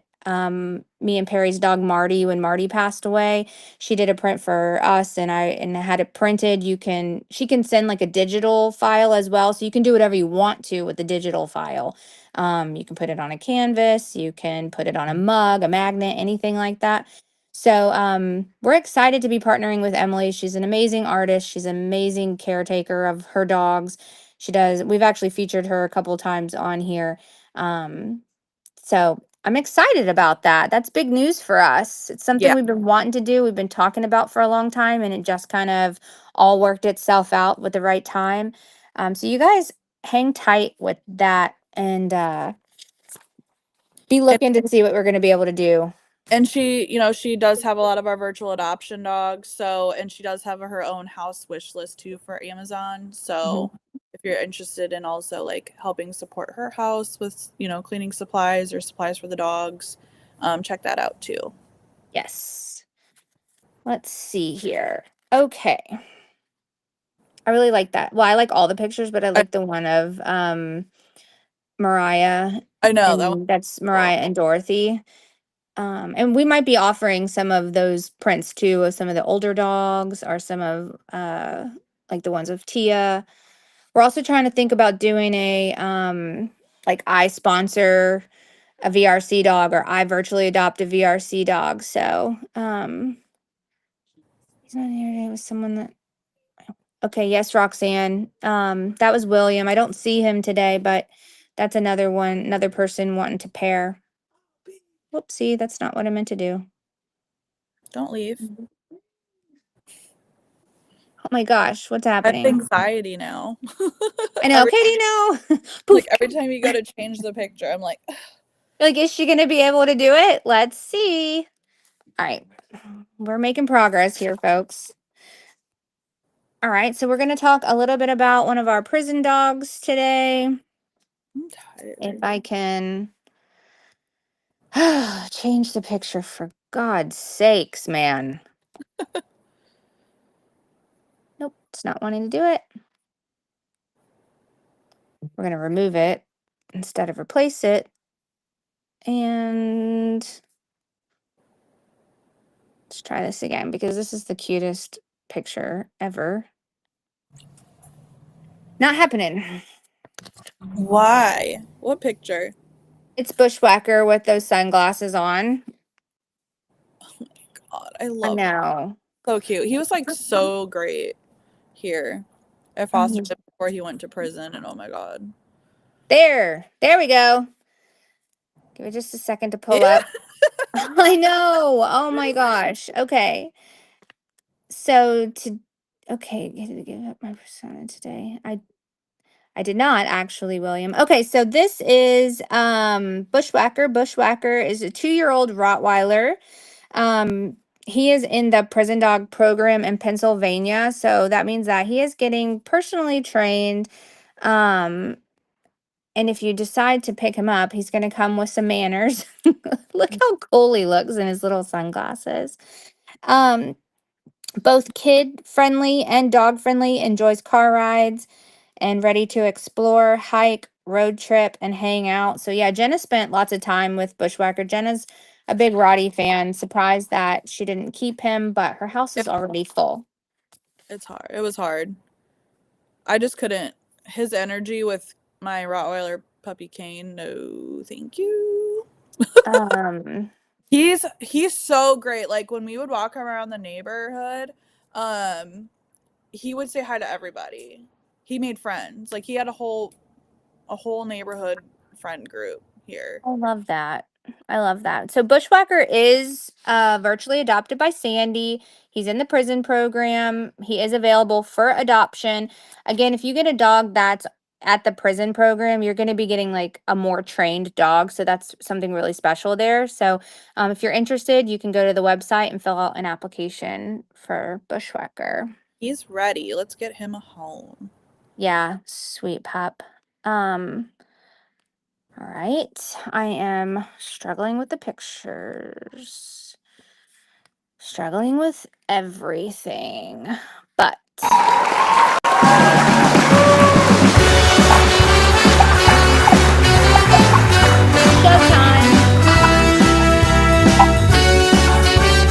me and Perry's dog Marty when Marty passed away. She did a print for us and I had it printed. She can send like a digital file as well. So you can do whatever you want to with the digital file. You can put it on a canvas, you can put it on a mug, a magnet, anything like that. So we're excited to be partnering with Emily. She's an amazing artist. She's an amazing caretaker of her dogs. We've actually featured her a couple times on here. So I'm excited about that. That's big news for us. It's something Yeah. we've been wanting to do. We've been talking about for a long time, and it just kind of all worked itself out with the right time. So you guys hang tight with that and be And, looking to see what we're going to be able to do. and she does have a lot of our virtual adoption dogs. So, and she does have her own house wish list too for Amazon. So if you're interested in also like helping support her house with, cleaning supplies or supplies for the dogs, check that out too. Yes. Let's see here. Okay. I really like that. Well, I like all the pictures, but I like the one of Mariah, I know that and that's Mariah and Dorothy. And we might be offering some of those prints too of some of the older dogs or some of like the ones of Tia. We're also trying to think about doing a like I sponsor a VRC dog or I virtually adopt a VRC dog. So he's not here today with someone that okay, yes, Roxanne. That was William. I don't see him today, but that's another person wanting to pair. Whoopsie, that's not what I meant to do. don't leave. Oh my gosh, what's I have happening? anxiety now. I know, Katie, no. Like Poof. every time you go to change the picture, I'm like, Like, is she gonna be able to do it? Let's see. All right, we're making progress here, folks. All right, so we're gonna talk a little bit about one of our prison dogs today. I'm tired. If I can change the picture for God's sakes, man. Nope, it's not wanting to do it. We're gonna remove it instead of replace it. And let's try this again because this is the cutest picture ever. Not happening. Why? What picture? It's Bushwhacker with those sunglasses on. God, I I love him. know. So cute. He was like so great here at foster before he went to prison, and oh my God. There we go. Give it just a second to pull up. I know. Oh my gosh. Okay. So okay, give up my persona today. I did not actually, William. Okay, so this is Bushwhacker. Bushwhacker is a 2-year-old Rottweiler. He is in the prison dog program in Pennsylvania, so that means that he is getting personally trained. And if you decide to pick him up, he's going to come with some manners. Look how cool he looks in his little sunglasses. Both kid friendly and dog friendly, enjoys car rides and ready to explore, hike, road trip, and hang out. So yeah, Jenna spent lots of time with Bushwhacker. Jenna's a big Roddy fan. Surprised that she didn't keep him, but her house is already full. It's hard. It was hard. I just couldn't. His energy with my Rottweiler puppy Kane, no, thank you. He's so great. Like when we would walk around the neighborhood, he would say hi to everybody. He made friends. Like he had a whole neighborhood friend group here. I love that. I love that. So Bushwhacker is virtually adopted by Sandy. He's in the prison program. He is available for adoption. Again, if you get a dog that's at the prison program, you're going to be getting like a more trained dog. So that's something really special there. So if you're interested, you can go to the website and fill out an application for Bushwhacker. He's ready. Let's get him a home. Yeah, sweet pup. All right, I am struggling with the pictures. Struggling with everything, but showtime.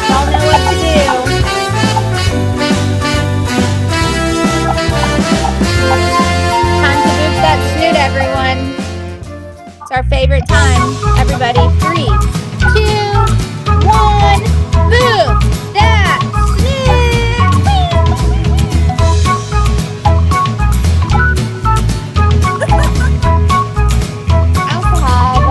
Y'all know what to do. Time to boop that snoot, everyone. It's our favorite time. Everybody, 3, 2, 1, boop that snoot. I also have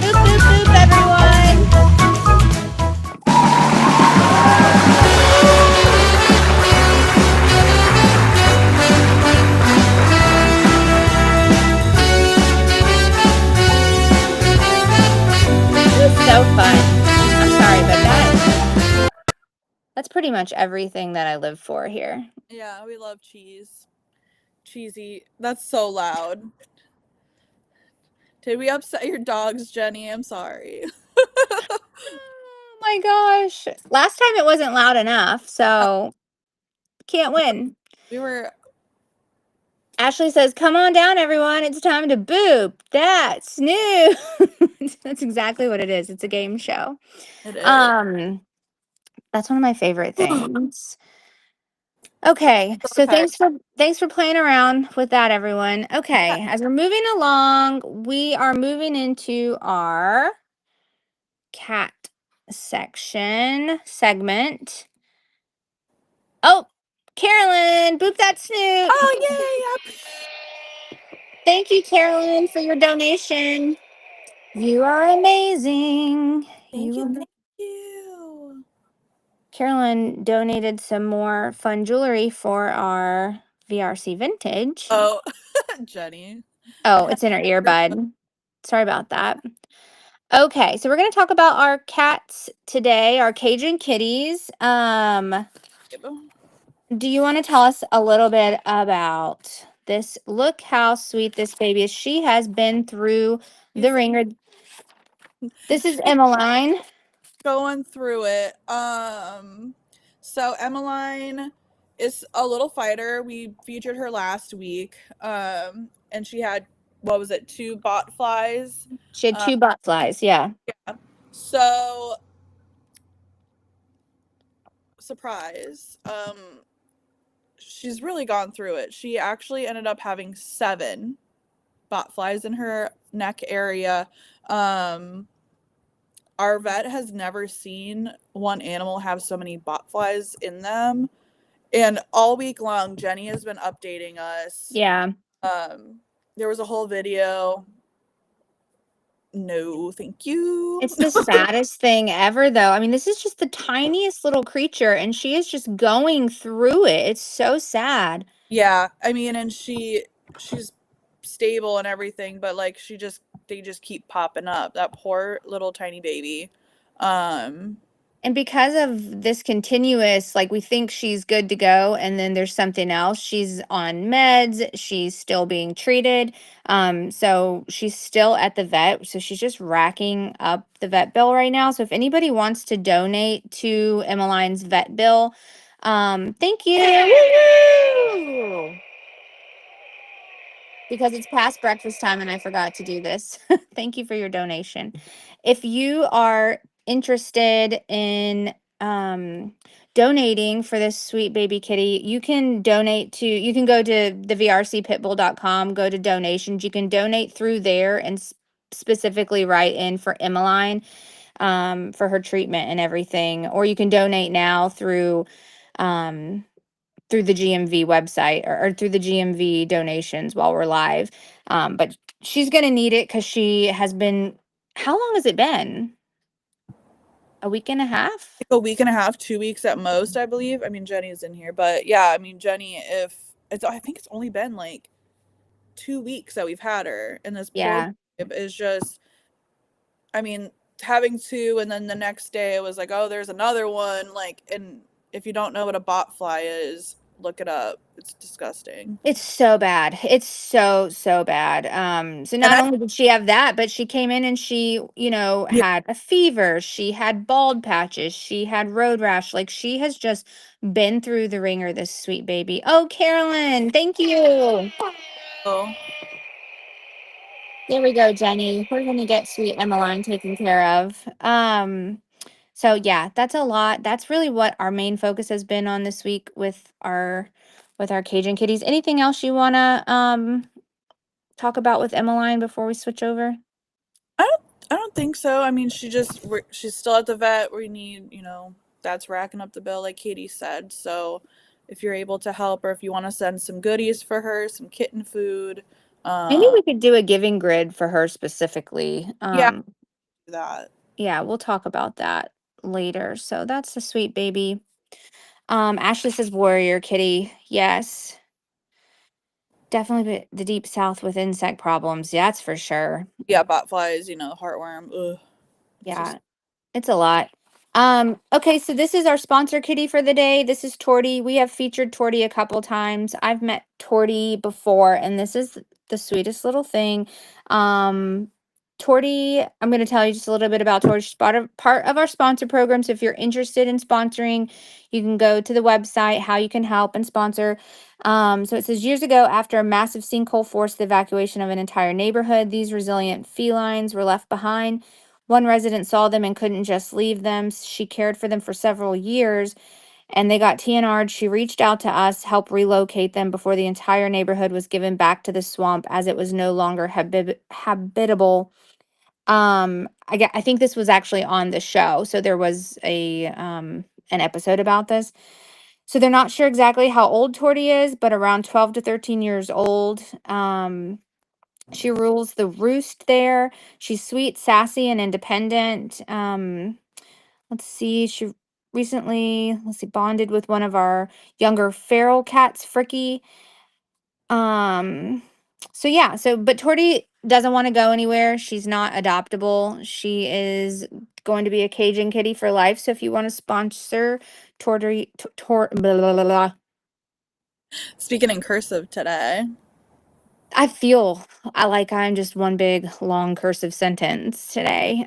boop, boop, boop, everyone. It was so fun. I'm sorry, but that's pretty much everything that I live for here. Yeah, we love cheese. Cheesy. That's so loud. Did we upset your dogs, Jenny? I'm sorry. Oh my gosh. Last time it wasn't loud enough, so can't win. We were. Ashley says, "Come on down, everyone. It's time to boop that snoot." That's exactly what it is. It's a game show. It is. That's one of my favorite things. Okay, so Okay. thanks for playing around with that, everyone. Okay, as we're moving along, we are moving into our cat segment. Oh, Carolyn, boop that snoot. Oh, yay! Thank you, Carolyn, for your donation. You are amazing. Thank you. Thank you. Carolyn donated some more fun jewelry for our VRC vintage. Oh, Jenny. Oh, it's in her earbud. Sorry about that. Okay, so we're going to talk about our cats today, our Cajun kitties. Do you want to tell us a little bit about this? Look how sweet this baby is. She has been through the ringer. This is Emiline. Going through it. So Emiline is a little fighter. We featured her last week. And she had, what was it, 2 bot flies? She had 2 bot flies, yeah. Yeah. So surprise. She's really gone through it. She actually ended up having 7 bot flies in her neck area. our vet has never seen one animal have so many botflies in them. And all week long, Jenny has been updating us. Yeah. There was a whole video. No, thank you. It's the saddest thing ever, though. I mean, this is just the tiniest little creature, and she is just going through it. It's so sad. Yeah, I mean, and she's stable and everything, but like they just keep popping up. That poor little tiny baby. Um, And because of this continuous, like we think she's good to go, and then there's something else. She's on meds. She's still being treated. So she's still at the vet. So she's just racking up the vet bill right now. So if anybody wants to donate to Emmeline's vet bill, thank you. Woo! Because it's past breakfast time and I forgot to do this. Thank you for your donation. If you are interested in donating for this sweet baby kitty, you can you can go to the vrcpitbull.com, go to donations. You can donate through there and specifically write in for Emmeline for her treatment and everything. Or you can donate now um, through the GMV website or through the GMV donations while we're live. But she's going to need it because she has been, how long has it been? A week and a half? like a week and a half, 2 weeks at most, I believe. I mean, Jenny's in here, but yeah, I mean, Jenny, if it's, I think it's only been like 2 weeks that we've had her, and this poor Yeah. babe is just, I mean, having two, and then the next day it was like, oh, there's another one. Like, and if you don't know what a botfly is, look it up. It's disgusting. It's so bad. It's so, so bad. So And not I, only did she have that, but she came in and she, yeah, had a fever. She had bald patches. She had road rash. Like she has just been through the ringer, this sweet baby. Oh, Carolyn, thank you. oh, There we go, Jenny. We're gonna get sweet Emmeline taken care of. So yeah, that's a lot. That's really what our main focus has been on this week with our Cajun kitties. Anything else you wanna talk about with Emmeline before we switch over? I don't think so. I mean, she's still at the vet. We need, that's racking up the bill, like Katie said. So if you're able to help, or if you want to send some goodies for her, some kitten food, Maybe um, we could do a giving grid for her specifically. yeah, do that. Yeah, we'll talk about that later. So that's the sweet baby. Ashley says warrior kitty. Yes. Definitely the deep south with insect problems. Yeah, that's for sure. Yeah, botflies, heartworm. Ugh. It's Yeah, just it's a lot. Okay, so this is our sponsor kitty for the day. This is Torty. We have featured Torty a couple times. I've met Torty before, and this is the sweetest little thing. Torty, I'm going to tell you just a little bit about Torty. She's part of our sponsor program. So if you're interested in sponsoring, you can go to the website, how you can help and sponsor. So it says years ago, after a massive sinkhole forced the evacuation of an entire neighborhood, these resilient felines were left behind. One resident saw them and couldn't just leave them. She cared for them for several years and they got TNR'd. She reached out to us, help relocate them before the entire neighborhood was given back to the swamp as it was no longer habitable. I think this was actually on the show. So there was an episode about this. So they're not sure exactly how old Torty is, but around 12 to 13 years old. She rules the roost there. She's sweet, sassy, and independent. Let's see. She recently, bonded with one of our younger feral cats, Fricky. Um, so yeah, but Torty doesn't want to go anywhere. She's not adoptable. She is going to be a Cajun kitty for life. So if you want to sponsor Torty, blah, blah, blah, blah. speaking in cursive today. I feel like I'm just one big long cursive sentence today.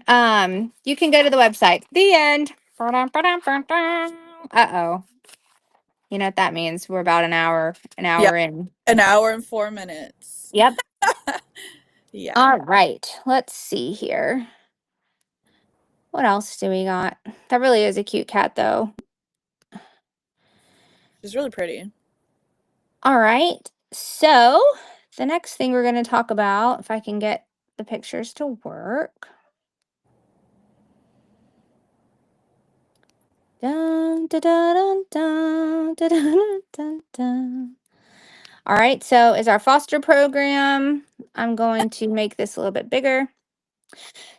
You can go to the website. The end. Uh-oh. You know what that means? We're about an hour Yeah, in. an hour and 4 minutes. Yep. Yeah, All right. Let's see here. What else do we got? That really is a cute cat though. she's really pretty. All right. So the next thing we're going to talk about, if I can get the pictures to work. Dun, dun, dun, dun, dun, dun, dun, dun. All right, so is our foster program. I'm going to make this a little bit bigger.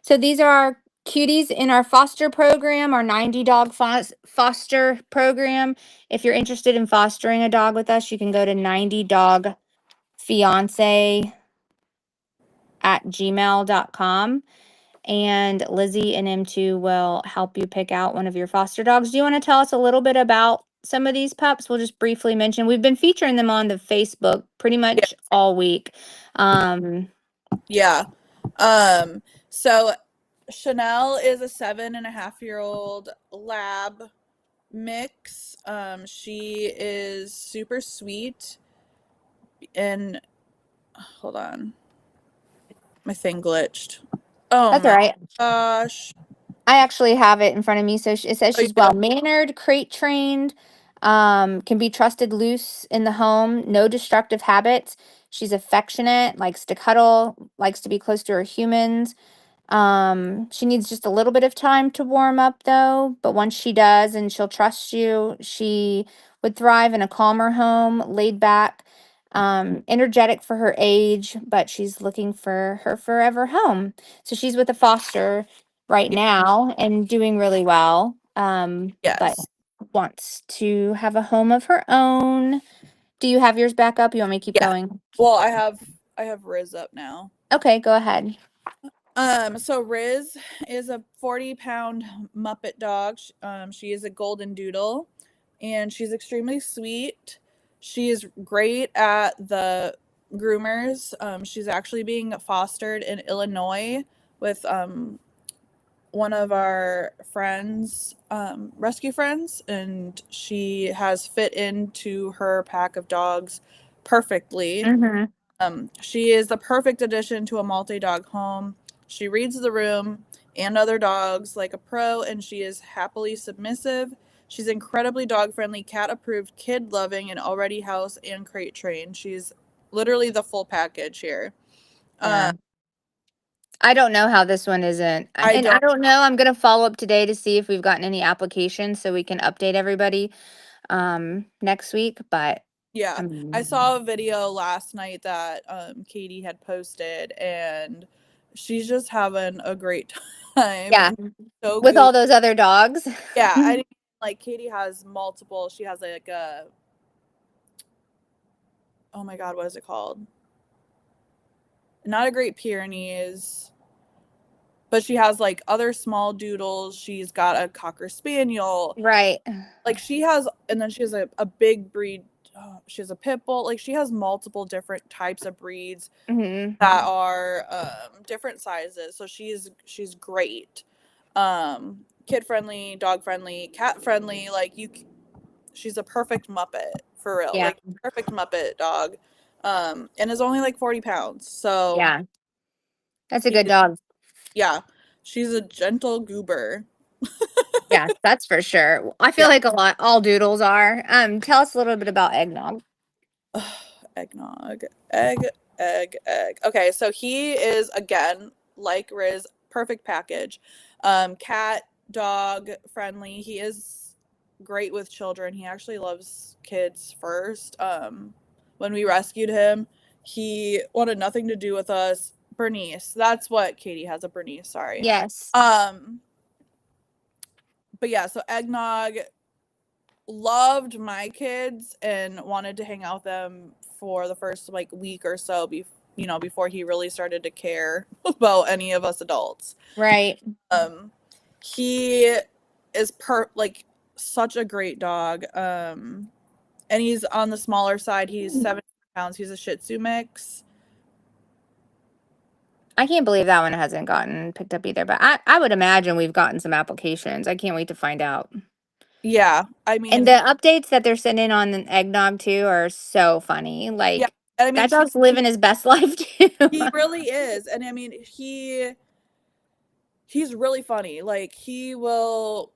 So these are our cuties in our foster program, our 90 dog foster program. If you're interested in fostering a dog with us, you can go to 90dogfiance@gmail.com. And Lizzie and M2 will help you pick out one of your foster dogs. Do you want to tell us a little bit about some of these pups? We'll just briefly mention. We've been featuring them on the Facebook pretty much all week. Yeah. So Chanel is a 7.5-year-old lab mix. She is super sweet and hold on. My thing glitched. Oh That's all my right. gosh. I actually have it in front of me. So it says Oh, you she's do? well mannered, crate trained, can be trusted loose in the home, no destructive habits. She's affectionate, likes to cuddle, likes to be close to her humans. She needs just a little bit of time to warm up though, but once she does and she'll trust you, she would thrive in a calmer home, laid back, energetic for her age, but she's looking for her forever home. So she's with a foster right now and doing really well. But Yes. wants to have a home of her own. Do you have yours back up? You want me to keep Yeah. going? Well, I have Riz up now. Okay, go ahead. So Riz is a 40-pound Muppet dog. She is a golden doodle, and she's extremely sweet. She is great at the groomers. She's actually being fostered in Illinois with one of our friends, rescue friends, and she has fit into her pack of dogs perfectly. Mm-hmm. She is the perfect addition to a multi-dog home. She reads the room and other dogs like a pro, and she is happily submissive. She's incredibly dog-friendly, cat-approved, kid-loving, and already house and crate trained. She's literally the full package here. Yeah. I don't know how this one isn't. I And I don't, don't know. I'm going to follow up today to see if we've gotten any applications so we can update everybody next week. But yeah. I saw a video last night that Katie had posted, and she's just having a great time yeah, and so with good. all those other dogs. Yeah, I mean, like Katie has multiple. She has like a, oh my God, what is it called? Not a Great Pyrenees, but she has like other small doodles. She's got a Cocker Spaniel. Right. Like she has, and then she has a big breed. She has a pit bull. Like she has multiple different types of breeds Hmm. that are different sizes. So she's great. Kid friendly, dog friendly, cat friendly. Like she's a perfect Muppet for real. Yeah. Like perfect Muppet dog. And is only like 40 pounds. So Yeah. That's a good dog. yeah, she's a gentle goober. Yeah, that's for sure. I feel Yeah. like all doodles are. Tell us a little bit about Eggnog. Eggnog. Egg. Okay, so he is again like Riz, perfect package. Cat, dog friendly. He is great with children. He actually loves kids first. When we rescued him, he wanted nothing to do with us. Bernice. That's what Katie has, a Bernice, sorry. Yes. But yeah, so Eggnog loved my kids and wanted to hang out with them for the first like week or so before he really started to care about any of us adults. Right. He is like such a great dog. And he's on the smaller side. He's 70 pounds. He's a Shih Tzu mix. I can't believe that one hasn't gotten picked up either, but I would imagine we've gotten some applications. I can't wait to find out. Yeah, I And mean, the updates that they're sending on the Eggnog too are so funny. yeah, Like and I mean that dog's living his best life too. he really is. And I mean, he's really funny. Like he will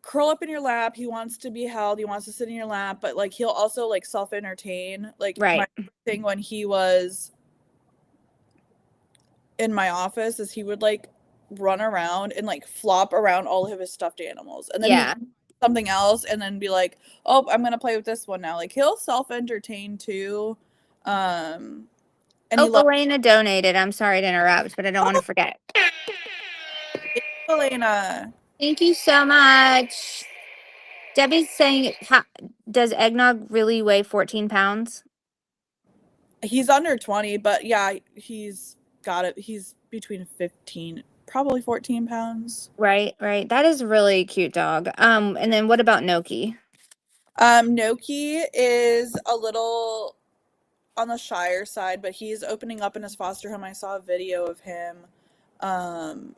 curl up in your lap. He wants to be held. He wants to sit in your lap, but like he'll also like self-entertain. Like my Right. thing when he was in my office is he would like run around and like flop around all of his stuffed animals, and then he Yeah. something else and then be like, oh, I'm gonna play with this one now. Like he'll self-entertain too. And he Oh, loves Elena donated. I'm sorry to interrupt, but I don't want to forget. Elena. Thank you so much. Debbie's saying, does eggnog really weigh 14 pounds? He's under 20, but yeah, he's got it. He's between 15, probably 14 pounds. Right, right. That is really a cute dog. And then what about Noki? Noki is a little on the shyer side, but he's opening up in his foster home. I saw a video of him um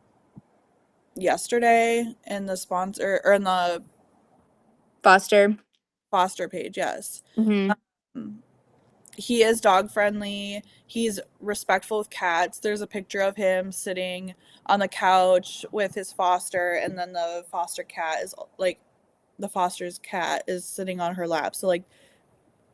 yesterday in the sponsor or in the Foster. foster page, yes. Mm-hmm. Um, he is dog friendly. He's respectful of cats. There's a picture of him sitting on the couch with his foster, and then the foster cat is like the foster's cat is sitting on her lap. So like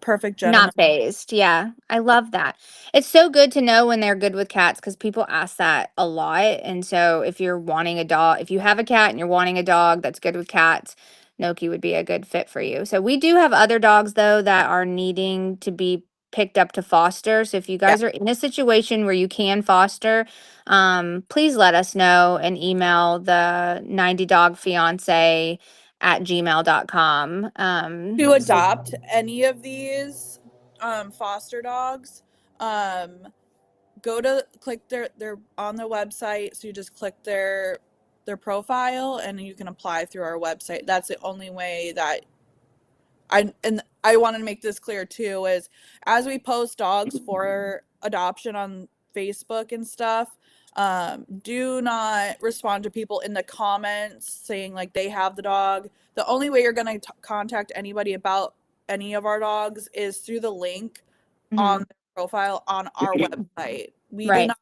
perfect gentleman. Not phased. Yeah. I love that. It's so good to know when they're good with cats because people ask that a lot. And so if you're wanting a dog, if you have a cat and you're wanting a dog that's good with cats, Noki would be a good fit for you. So we do have other dogs though that are needing to be picked up to foster. So if you Yeah. guys are in a situation where you can foster, please let us know and email the 90 dog fiance at gmail.com. To adopt any of these foster dogs, um, go to click they're on the website. So you just click their profile and you can apply through our website. That's the only way that I want to make this clear too is as we post dogs for adoption on Facebook and stuff, do not respond to people in the comments saying like they have the dog. The only way you're going to contact anybody about any of our dogs is through the link on Mhm. the profile on our website. We do Right. not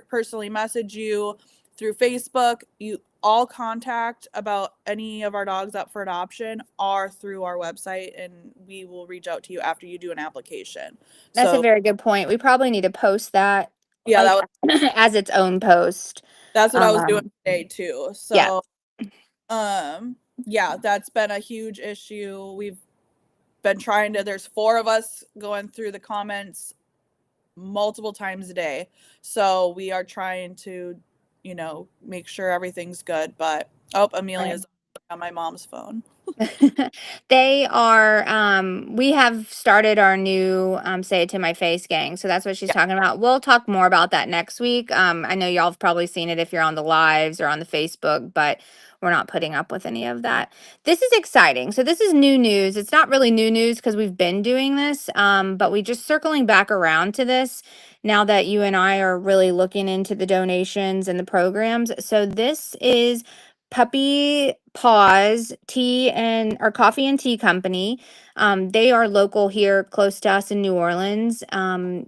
personally message you through Facebook. You all contact about any of our dogs up for adoption are through our website, and we will reach out to you after you do an application. That's a So very good point. We probably need to post that yeah, like as its own post. that's what I was doing Um, today too. yeah. So yeah, that's been a huge issue. We've been trying to there's 4 of us going through the comments multiple times a day. So we are trying to, make sure everything's good. But Right. Amelia's on my mom's phone. They are we have started our new say it to my face gang. So that's what she's Yeah. talking about. We'll talk more about that next week. I know y'all have probably seen it if you're on the lives or on the Facebook, but we're not putting up with any of that. This is exciting. So this is new news. It's not really new news because we've been doing this, but we just circling back around to this now that you and I are really looking into the donations and the programs. So this is Puppy Paws Tea and or Coffee and Tea Company. They are local here, close to us in New Orleans.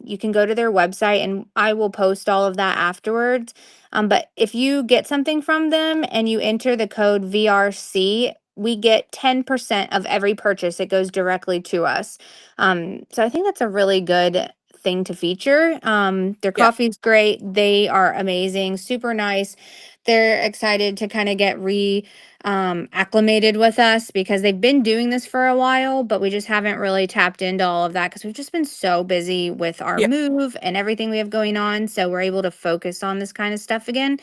You can go to their website, and I will post all of that afterwards. But if you get something from them and you enter the code VRC, we get 10% of every purchase. It goes directly to us. So I think that's a really good thing to feature. Their Yeah. coffee's great. They are amazing, super nice. They're excited to kind of get acclimated with us because they've been doing this for a while, but we just haven't really tapped into all of that because we've just been so busy with our Yeah. move and everything we have going on. So we're able to focus on this kind of stuff again.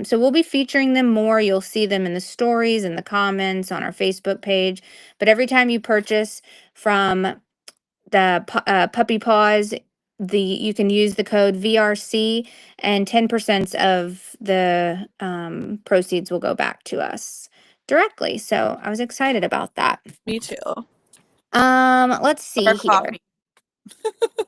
So we'll be featuring them more. You'll see them in the stories and the comments on our Facebook page. But every time you purchase from the Puppy Paws, you can use the code VRC, and 10% of the proceeds will go back to us directly. So I was excited about that. Me too. Let's see Our here. coffee.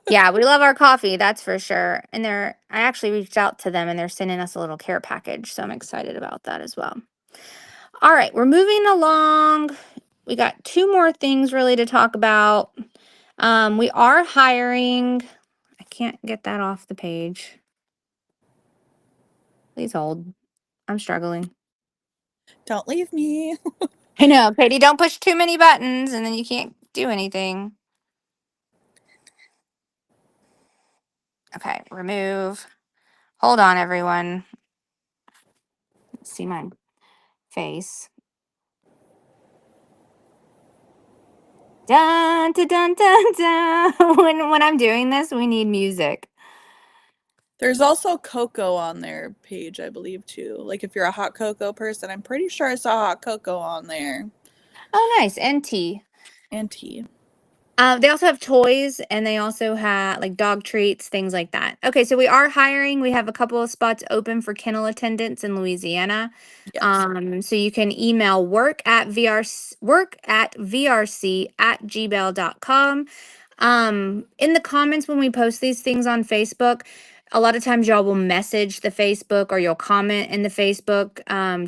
Yeah, we love our coffee, that's for sure. And I actually reached out to them and they're sending us a little care package. So I'm excited about that as well. All right, we're moving along. We got 2 more things really to talk about. We are hiring. I can't get that off the page. Please hold. I'm struggling. Don't leave me. I know, Katie, don't push too many buttons and then you can't do anything. Okay, remove. Hold on, everyone. Let's see my face. Dun, dun, dun, dun, dun. When I'm doing this, we need music. There's also cocoa on their page, I believe, too. Like if you're a hot cocoa person, I'm pretty sure I saw hot cocoa on there. Oh, nice. And tea. And tea. They also have toys, and they also have like dog treats, things like that. Okay, so we are hiring. We have a couple of spots open for kennel attendants in Louisiana. Yes. So you can email work@vrc@gmail.com. In the comments when we post these things on Facebook, a lot of times y'all will message the Facebook or you'll comment in the Facebook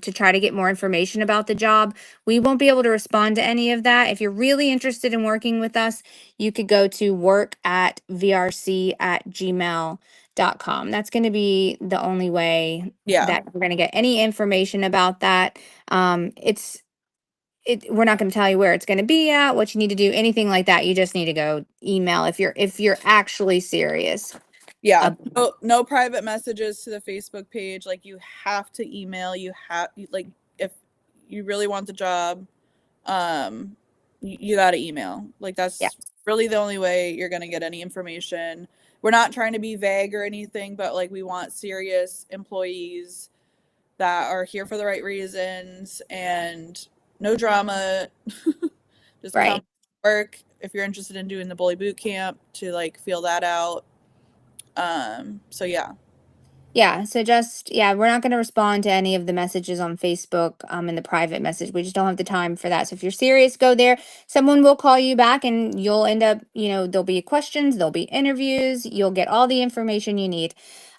to try to get more information about the job. We won't be able to respond to any of that. If you're really interested in working with us, you could go to work@vrc@gmail.com. That's going to be the only way Yeah. that we're going to get any information about that. We're not going to tell you where it's going to be at, what you need to do, anything like that. You just need to go email if you're actually serious. Yeah. No private messages to the Facebook page. Like you have to email. Like if you really want the job, you got to email. Like that's Yeah. really the only way you're going to get any information. We're not trying to be vague or anything, but like we want serious employees that are here for the right reasons and no drama. Just come Right. work if you're interested in doing the bully boot camp to like feel that out. So yeah. Yeah. So we're not going to respond to any of the messages on Facebook in the private message. We just don't have the time for that. So if you're serious, go there. Someone will call you back and you'll end up, there'll be questions, there'll be interviews, you'll get all the information you need.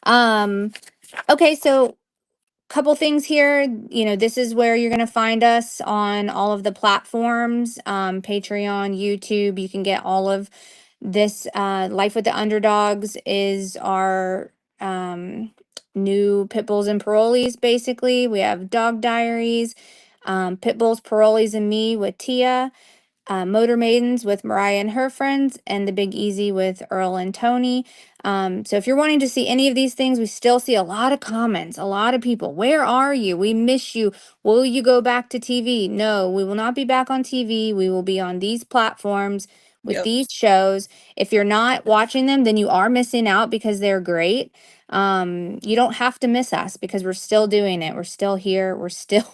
Okay, so couple things here. This is where you're going to find us on all of the platforms, Patreon, YouTube. You can get all of this. Life with the Underdogs is our new pit bulls and parolees. Basically, we have Dog Diaries, Pit Bulls, Parolees, and Me with Tia, Motor Maidens with Mariah and her friends, and The Big Easy with Earl and Tony. So if you're wanting to see any of these things, we still see a lot of comments, a lot of people. Where are you? We miss you. Will you go back to TV? No, we will not be back on TV. We will be on these platforms with Yep. these shows. If you're not watching them, then you are missing out because they're great. You don't have to miss us because we're still doing it. We're still here. We're still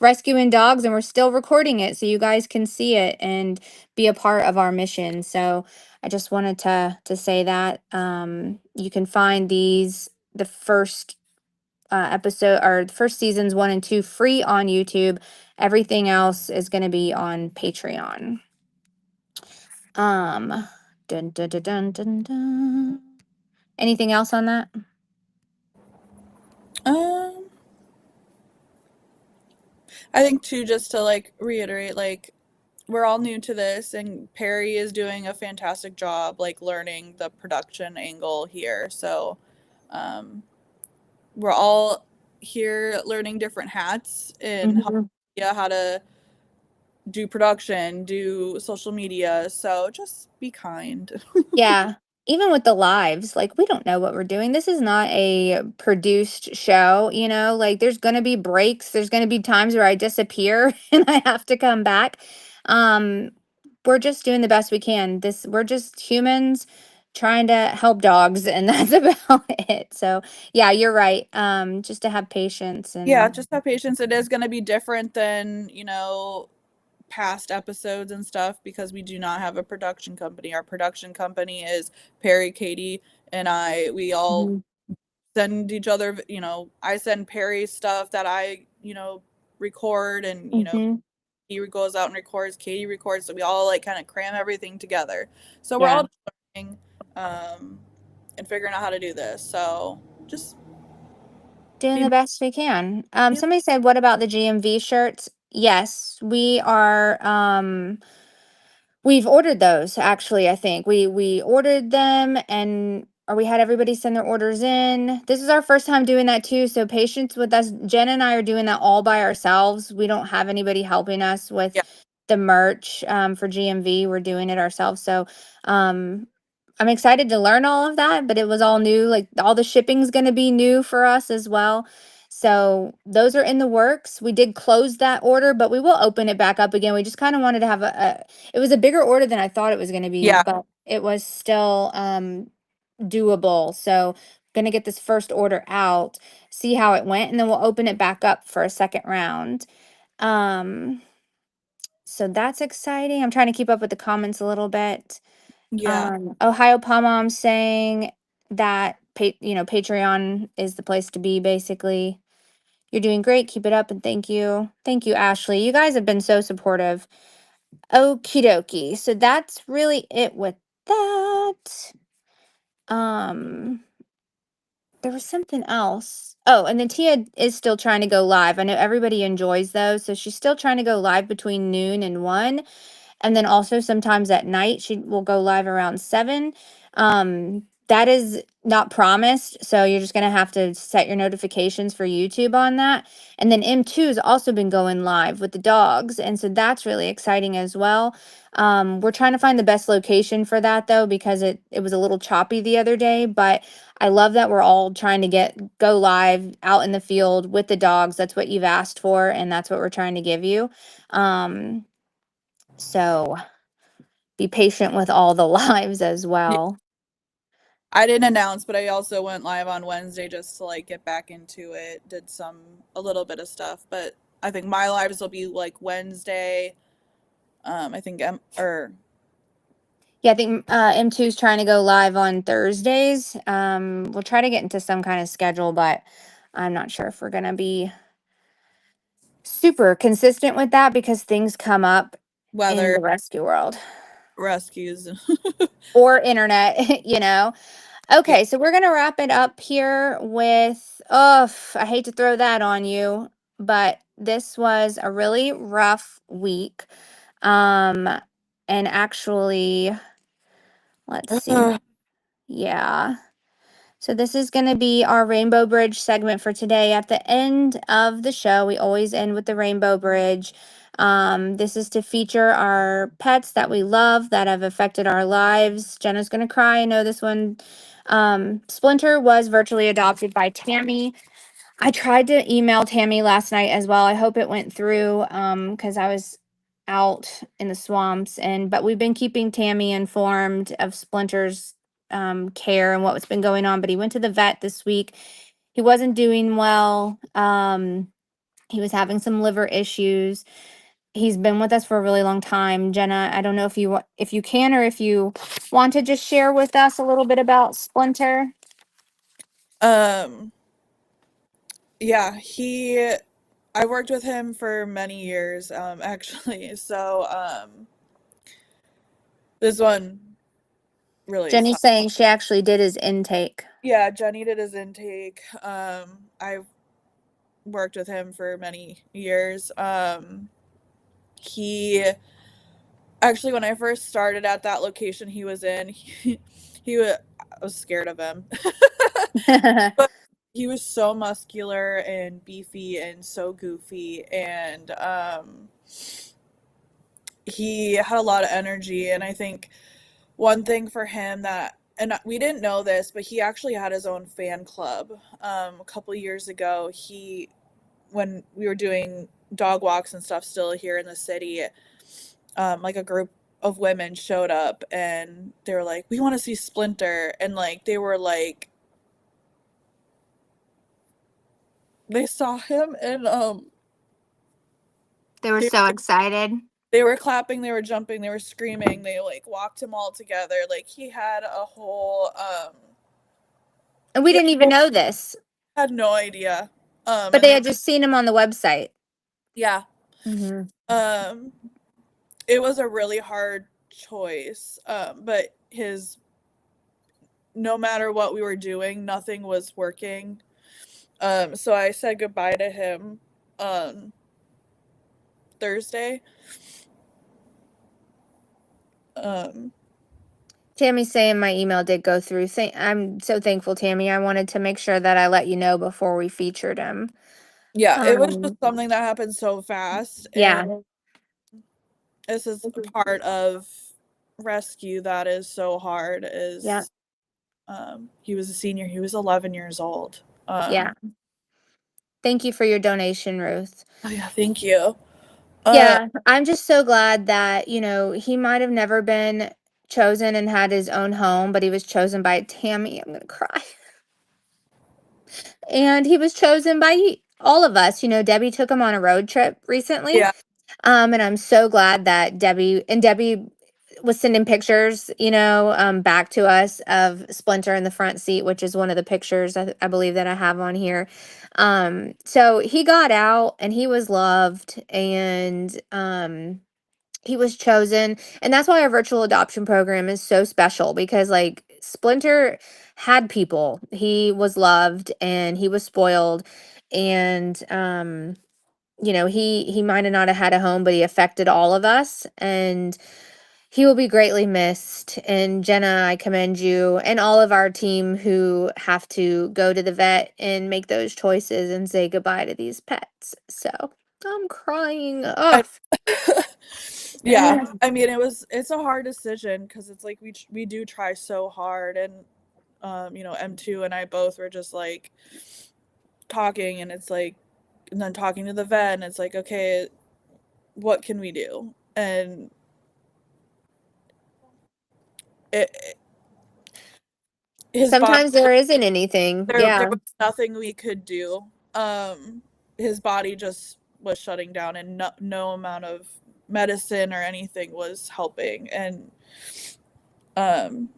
rescuing dogs and we're still recording it so you guys can see it and be a part of our mission. So I just wanted to say that you can find the first episode or the first seasons 1 and 2 free on YouTube. Everything else is going to be on Patreon. Dun, dun, dun, dun, dun, dun. Anything else on that? I think too, just to like reiterate, like we're all new to this and Perry is doing a fantastic job like learning the production angle here. So we're all here learning different hats and Mhm. how to do production, do social media. So just be kind. Yeah. Even with the lives, like we don't know what we're doing. This is not a produced show, like there's going to be breaks. There's going to be times where I disappear and I have to come back. Um we're just doing the best we can. We're just humans trying to help dogs and that's about it. So, yeah, you're right. Just to have patience Yeah, and just have patience. It is going to be different than, past episodes and stuff because we do not have a production company. Our production company is Perry, Katie, and I. We all Mhm. send each other, I send Perry stuff that I, record and, Mhm. he goes out and records, Katie records, so we all like kind of cram everything together. So we're Yeah. all learning and figuring out how to do this. So just Doing be the best we can. yeah. Somebody said, what about the GMV shirts? Yes, we are. We've ordered those actually, I think. We ordered them and or we had everybody send their orders in. This is our first time doing that too, so patience with us. Jen and I are doing that all by ourselves. We don't have anybody helping us with Yeah. the merch for GMV. We're doing it ourselves. So I'm excited to learn all of that, but it was all new. Like all the shipping's going to be new for us as well. So those are in the works. We did close that order, but we will open it back up again. We just kind of wanted to have it was a bigger order than I thought it was going to be, Yeah. but it was still doable. So gonna get this first order out, see how it went, and then we'll open it back up for a second round. Um, so that's exciting. I'm trying to keep up with the comments a little bit. Yeah. Ohio Palm saying that Patreon is the place to be, basically. You're doing great. Keep it up, and thank you. Thank you, Ashley. You guys have been so supportive. Okie dokie. So that's really it with that. Um, there was something else. Oh, and then Tia is still trying to go live. I know everybody enjoys those, so she's still trying to go live between noon and 1. And then also sometimes at night she will go live around 7. That is not promised, so you're just gonna have to set your notifications for YouTube on that. And then M2's also been going live with the dogs, and so that's really exciting as well. We're trying to find the best location for that though, because it was a little choppy the other day, but I love that we're all trying to go live out in the field with the dogs. That's what you've asked for, and that's what we're trying to give you. So be patient with all the lives as Yeah. well. I didn't announce, but I also went live on Wednesday just to like get back into it. Did a little bit of stuff, but I think my lives will be like Wednesday. I think Yeah, I think M2 is trying to go live on Thursdays. We'll try to get into some kind of schedule, but I'm not sure if we're going to be super consistent with that because things come up in weather the rescue world rescues. or internet. Yeah. Okay, so we're going to wrap it up here with, oh, I hate to throw that on you, but this was a really rough week. Um, and actually, let's see. Yeah. So this is going to be our Rainbow Bridge segment for today. At the end of the show, we always end with the Rainbow Bridge. This is to feature our pets that we love that have affected our lives. Jenna's going to cry. I know this one. Splinter was virtually adopted by Tammy. I tried to email Tammy last night as well. I hope it went through because I was out in the swamps, but we've been keeping Tammy informed of Splinter's care and what's been going on. But he went to the vet this week. He wasn't doing well. He was having some liver issues. He's been with us for a really long time. Jenna, I don't know if you can or if you want to just share with us a little bit about Splinter. Um. Yeah. I worked with him for many years. Actually. So. This one really Jenny's sucked. saying she actually did his intake. Yeah. Jenny did his intake. I worked with him for many years. He actually, when I first started at that location he was in, I was scared of him. But he was so muscular and beefy and so goofy, and he had a lot of energy. And I think one thing for him and we didn't know this, but he actually had his own fan club. A couple years ago, when we were doing dog walks and stuff still here in the city, like a group of women showed up and they were like, "We want to see Splinter," and like they saw him, and They were they so excited. they were clapping, they were jumping, they were screaming, they like walked him all together. Like he had a whole And we didn't even know this, had no idea. but And they they had just seen him on the website. yeah. Hmm. Um it was a really hard choice. But his no matter what we were doing, nothing was working. So I said goodbye to him on Thursday. Um, Tammy's saying my email did go through. I'm so thankful, Tammy. I wanted to make sure that I let you know before we featured him. yeah, it was just Um, something that happened so fast, yeah, and this is a part of rescue that is so hard. yeah, He was a senior. He was 11 years old. yeah. Thank you for your donation, Ruth. Oh yeah, thank you. Yeah, I'm just so glad that, he might have never been chosen and had his own home, but he was chosen by Tammy. I'm going to cry. And he was chosen by all of us. Debbie took him on a road trip recently. Yeah. And I'm so glad that Debbie was sending pictures, back to us of Splinter in the front seat, which is one of the pictures I believe that I have on here. So he got out and he was loved, and he was chosen. And that's why our virtual adoption program is so special, because like Splinter had people. He was loved and he was spoiled, and he might have not have had a home, but he affected all of us, and he will be greatly missed. And Jenna, I commend you and all of our team who have to go to the vet and make those choices and say goodbye to these pets. So I'm crying. Oh, Yeah, I mean it's a hard decision because it's like we do try so hard, and M2 and I both were just like talking, and it's like, and then talking to the vet, and it's like, okay, what can we do? And it his body, sometimes there isn't anything. there Yeah. was nothing we could do. His body just was shutting down, and no amount of medicine or anything was helping. And um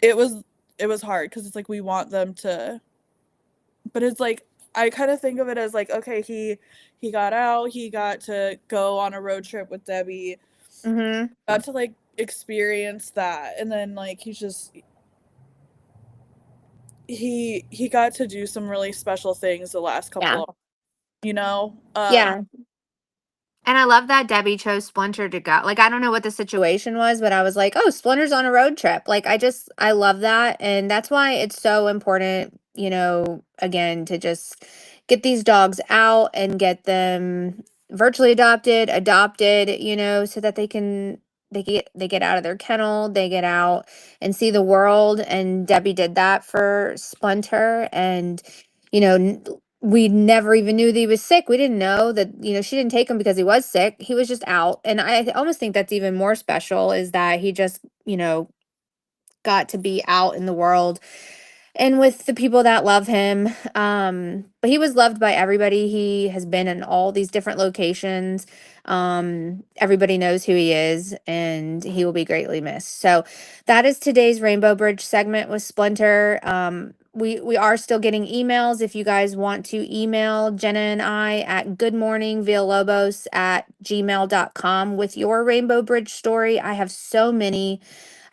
it was hard because it's like we want them to, but it's like I kind of think of it as like, okay, he got out, he got to go on a road trip with Debbie, Mm-hmm. got to like experience that, and then like he got to do some really special things the last Yeah. couple of, you know Yeah. And I love that Debbie chose Splinter to go. Like, I don't know what the situation was, but I was like, oh, Splinter's on a road trip. Like, I love that. And that's why it's so important, again, to just get these dogs out and get them virtually adopted, so that they get out of their kennel, they get out and see the world. And Debbie did that for Splinter. And, you know, we never even knew that he was sick. We didn't know that, she didn't take him because he was sick. He was just out. And I almost think that's even more special, is that he just, got to be out in the world and with the people that love him. But he was loved by everybody. He has been in all these different locations. Everybody knows who he is, and he will be greatly missed. So that is today's Rainbow Bridge segment with Splinter. We are still getting emails. If you guys want to email Jenna and I at goodmorningvillalobos@gmail.com with your Rainbow Bridge story. I have so many.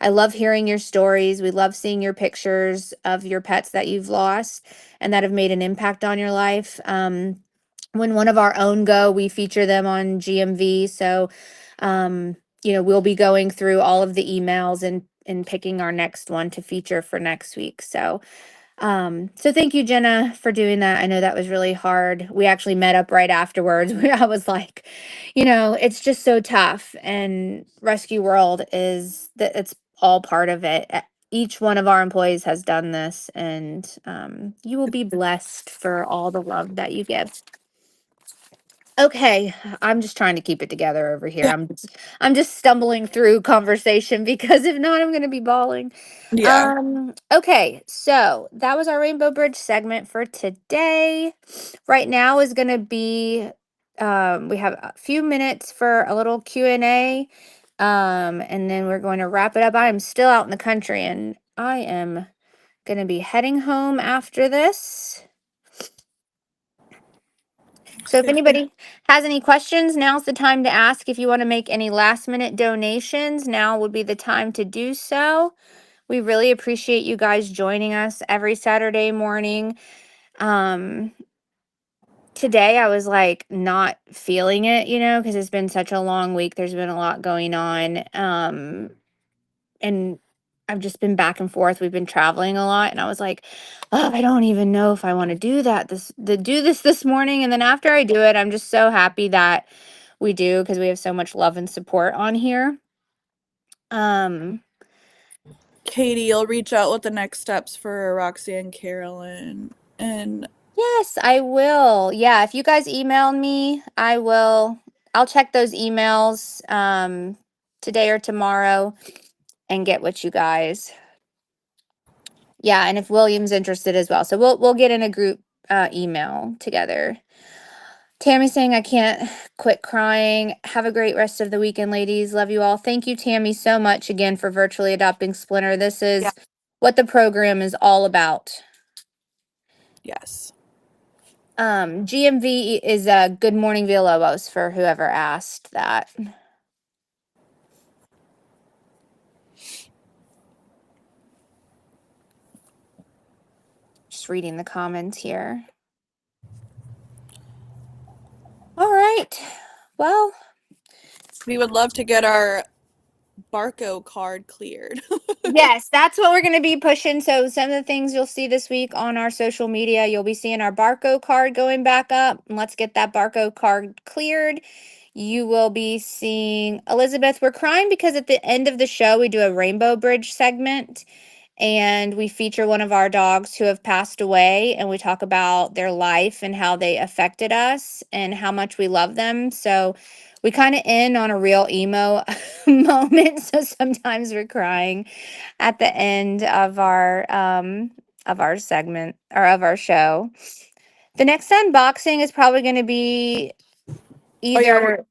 I love hearing your stories. We love seeing your pictures of your pets that you've lost and that have made an impact on your life. When one of our own go, we feature them on GMV. So, we'll be going through all of the emails and picking our next one to feature for next week. So thank you, Jenna, for doing that. I know that was really hard. We actually met up right afterwards. I was like, it's just so tough. And Rescue World is that it's all part of it. Each one of our employees has done this, and you will be blessed for all the love that you give. Okay, I'm just trying to keep it together over here. yeah. I'm just stumbling through conversation, because if not, I'm going to be bawling. Yeah. Okay, so that was our Rainbow Bridge segment for today. Right now is going to be we have a few minutes for a little Q&A. And then we're going to wrap it up. I am still out in the country, and I am going to be heading home after this. So if anybody has any questions, now's the time to ask. If you want to make any last minute donations, now would be the time to do so. We really appreciate you guys joining us every Saturday morning. Today I was like not feeling it, because it's been such a long week. There's been a lot going on. And I've just been back and forth. We've been traveling a lot, and I was like, oh, I don't even know if I want to do that this morning. And then after I do it, I'm just so happy that we do, because we have so much love and support on here. Katie, you'll reach out with the next steps for Roxy and Carolyn, and Yes, I will. Yeah, if you guys email me, I'll check those emails today or tomorrow and get with you guys. Yeah, and if William's interested as well. So we'll get in a group email together. Tammy saying I can't quit crying. Have a great rest of the weekend, ladies. Love you all. Thank you, Tammy, so much again for virtually adopting Splinter. This is Yeah. what the program is all about. Yes. GMV is Good Morning Villalobos for whoever asked that. Just reading the comments here. All right. Well, We would love to get our Barco card cleared. yes, that's what we're going to be pushing. So some of the things you'll see this week on our social media, you'll be seeing our Barco card going back up. And let's get that Barco card cleared. You will be seeing Elizabeth. We're crying because at the end of the show, we do a Rainbow Bridge segment. And we feature one of our dogs who have passed away, and we talk about their life and how they affected us and how much we love them. So we kind of end on a real emo moment. So sometimes we're crying at the end of our segment or of our show. The next unboxing is probably going to be Oh yeah, either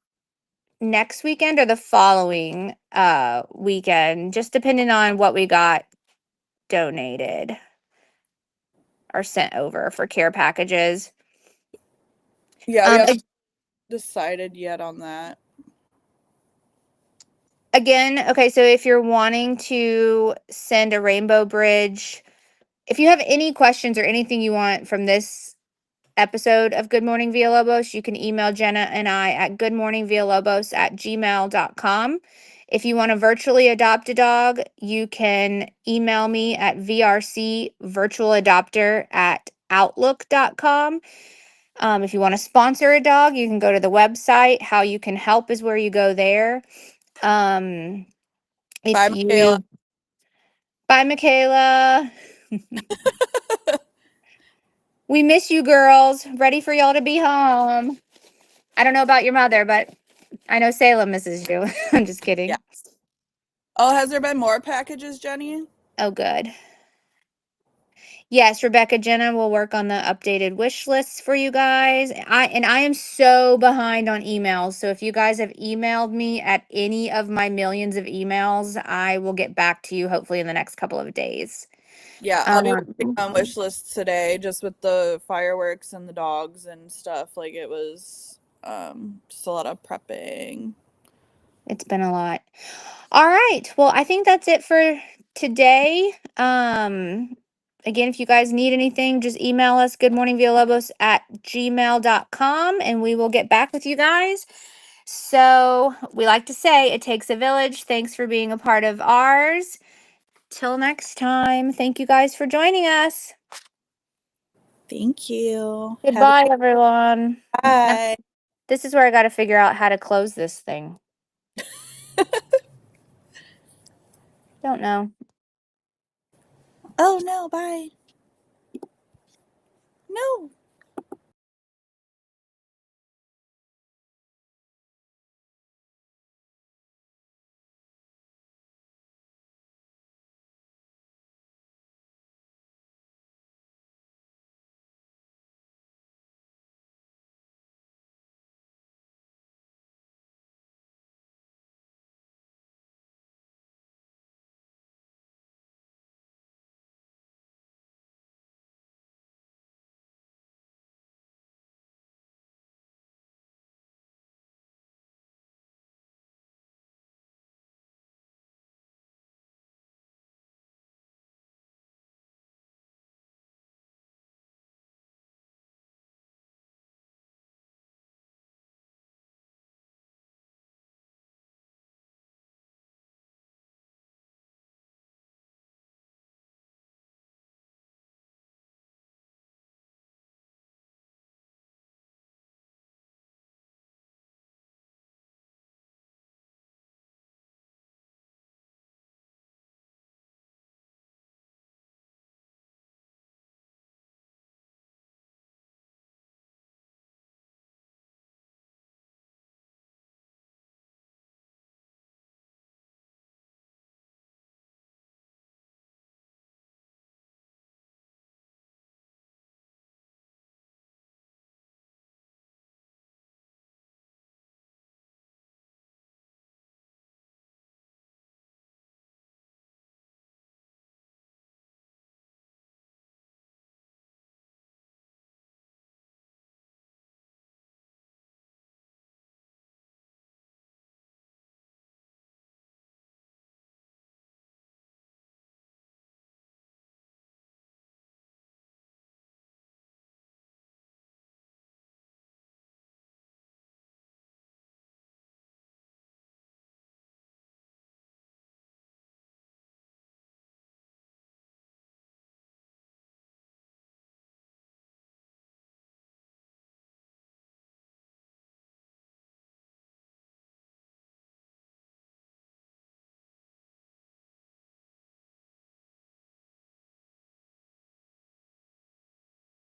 next weekend or the following weekend, just depending on what we got donated or sent over for care packages. yeah, we haven't ag- decided yet on that. Again, okay, so if you're wanting to send a Rainbow Bridge, if you have any questions or anything you want from this episode of Good Morning Villalobos, you can email Jenna and I at goodmorningvillalobos@gmail.com. If you want to virtually adopt a dog, you can email me at vrcvirtualadopter@outlook.com. If you want to sponsor a dog, you can go to the website. How you can help is where you go there. Bye, If Michaela. you Bye, Michaela. We miss you, girls. Ready for y'all to be home. I don't know about your mother, but I know Salem misses you. I'm just kidding. Yeah. Oh, has there been more packages, Jenny? Oh, good. Yes, Rebecca Jenna will work on the updated wish lists for you guys. I am so behind on emails. So if you guys have emailed me at any of my millions of emails, I will get back to you hopefully in the next couple of days. Yeah, I'll do Um, a wish list today, just with the fireworks and the dogs and stuff. Like it was just a lot of prepping. It's been a lot. All right. Well, I think that's it for today. Again, if you guys need anything, just email us goodmorningvillalobos@gmail.com and we will get back with you guys. So we like to say it takes a village. Thanks for being a part of ours. Till next time. Thank you guys for joining us. Thank you. Have a Goodbye, everyone. bye. This is where I got to figure out how to close this thing. Don't know. Oh no, bye. No.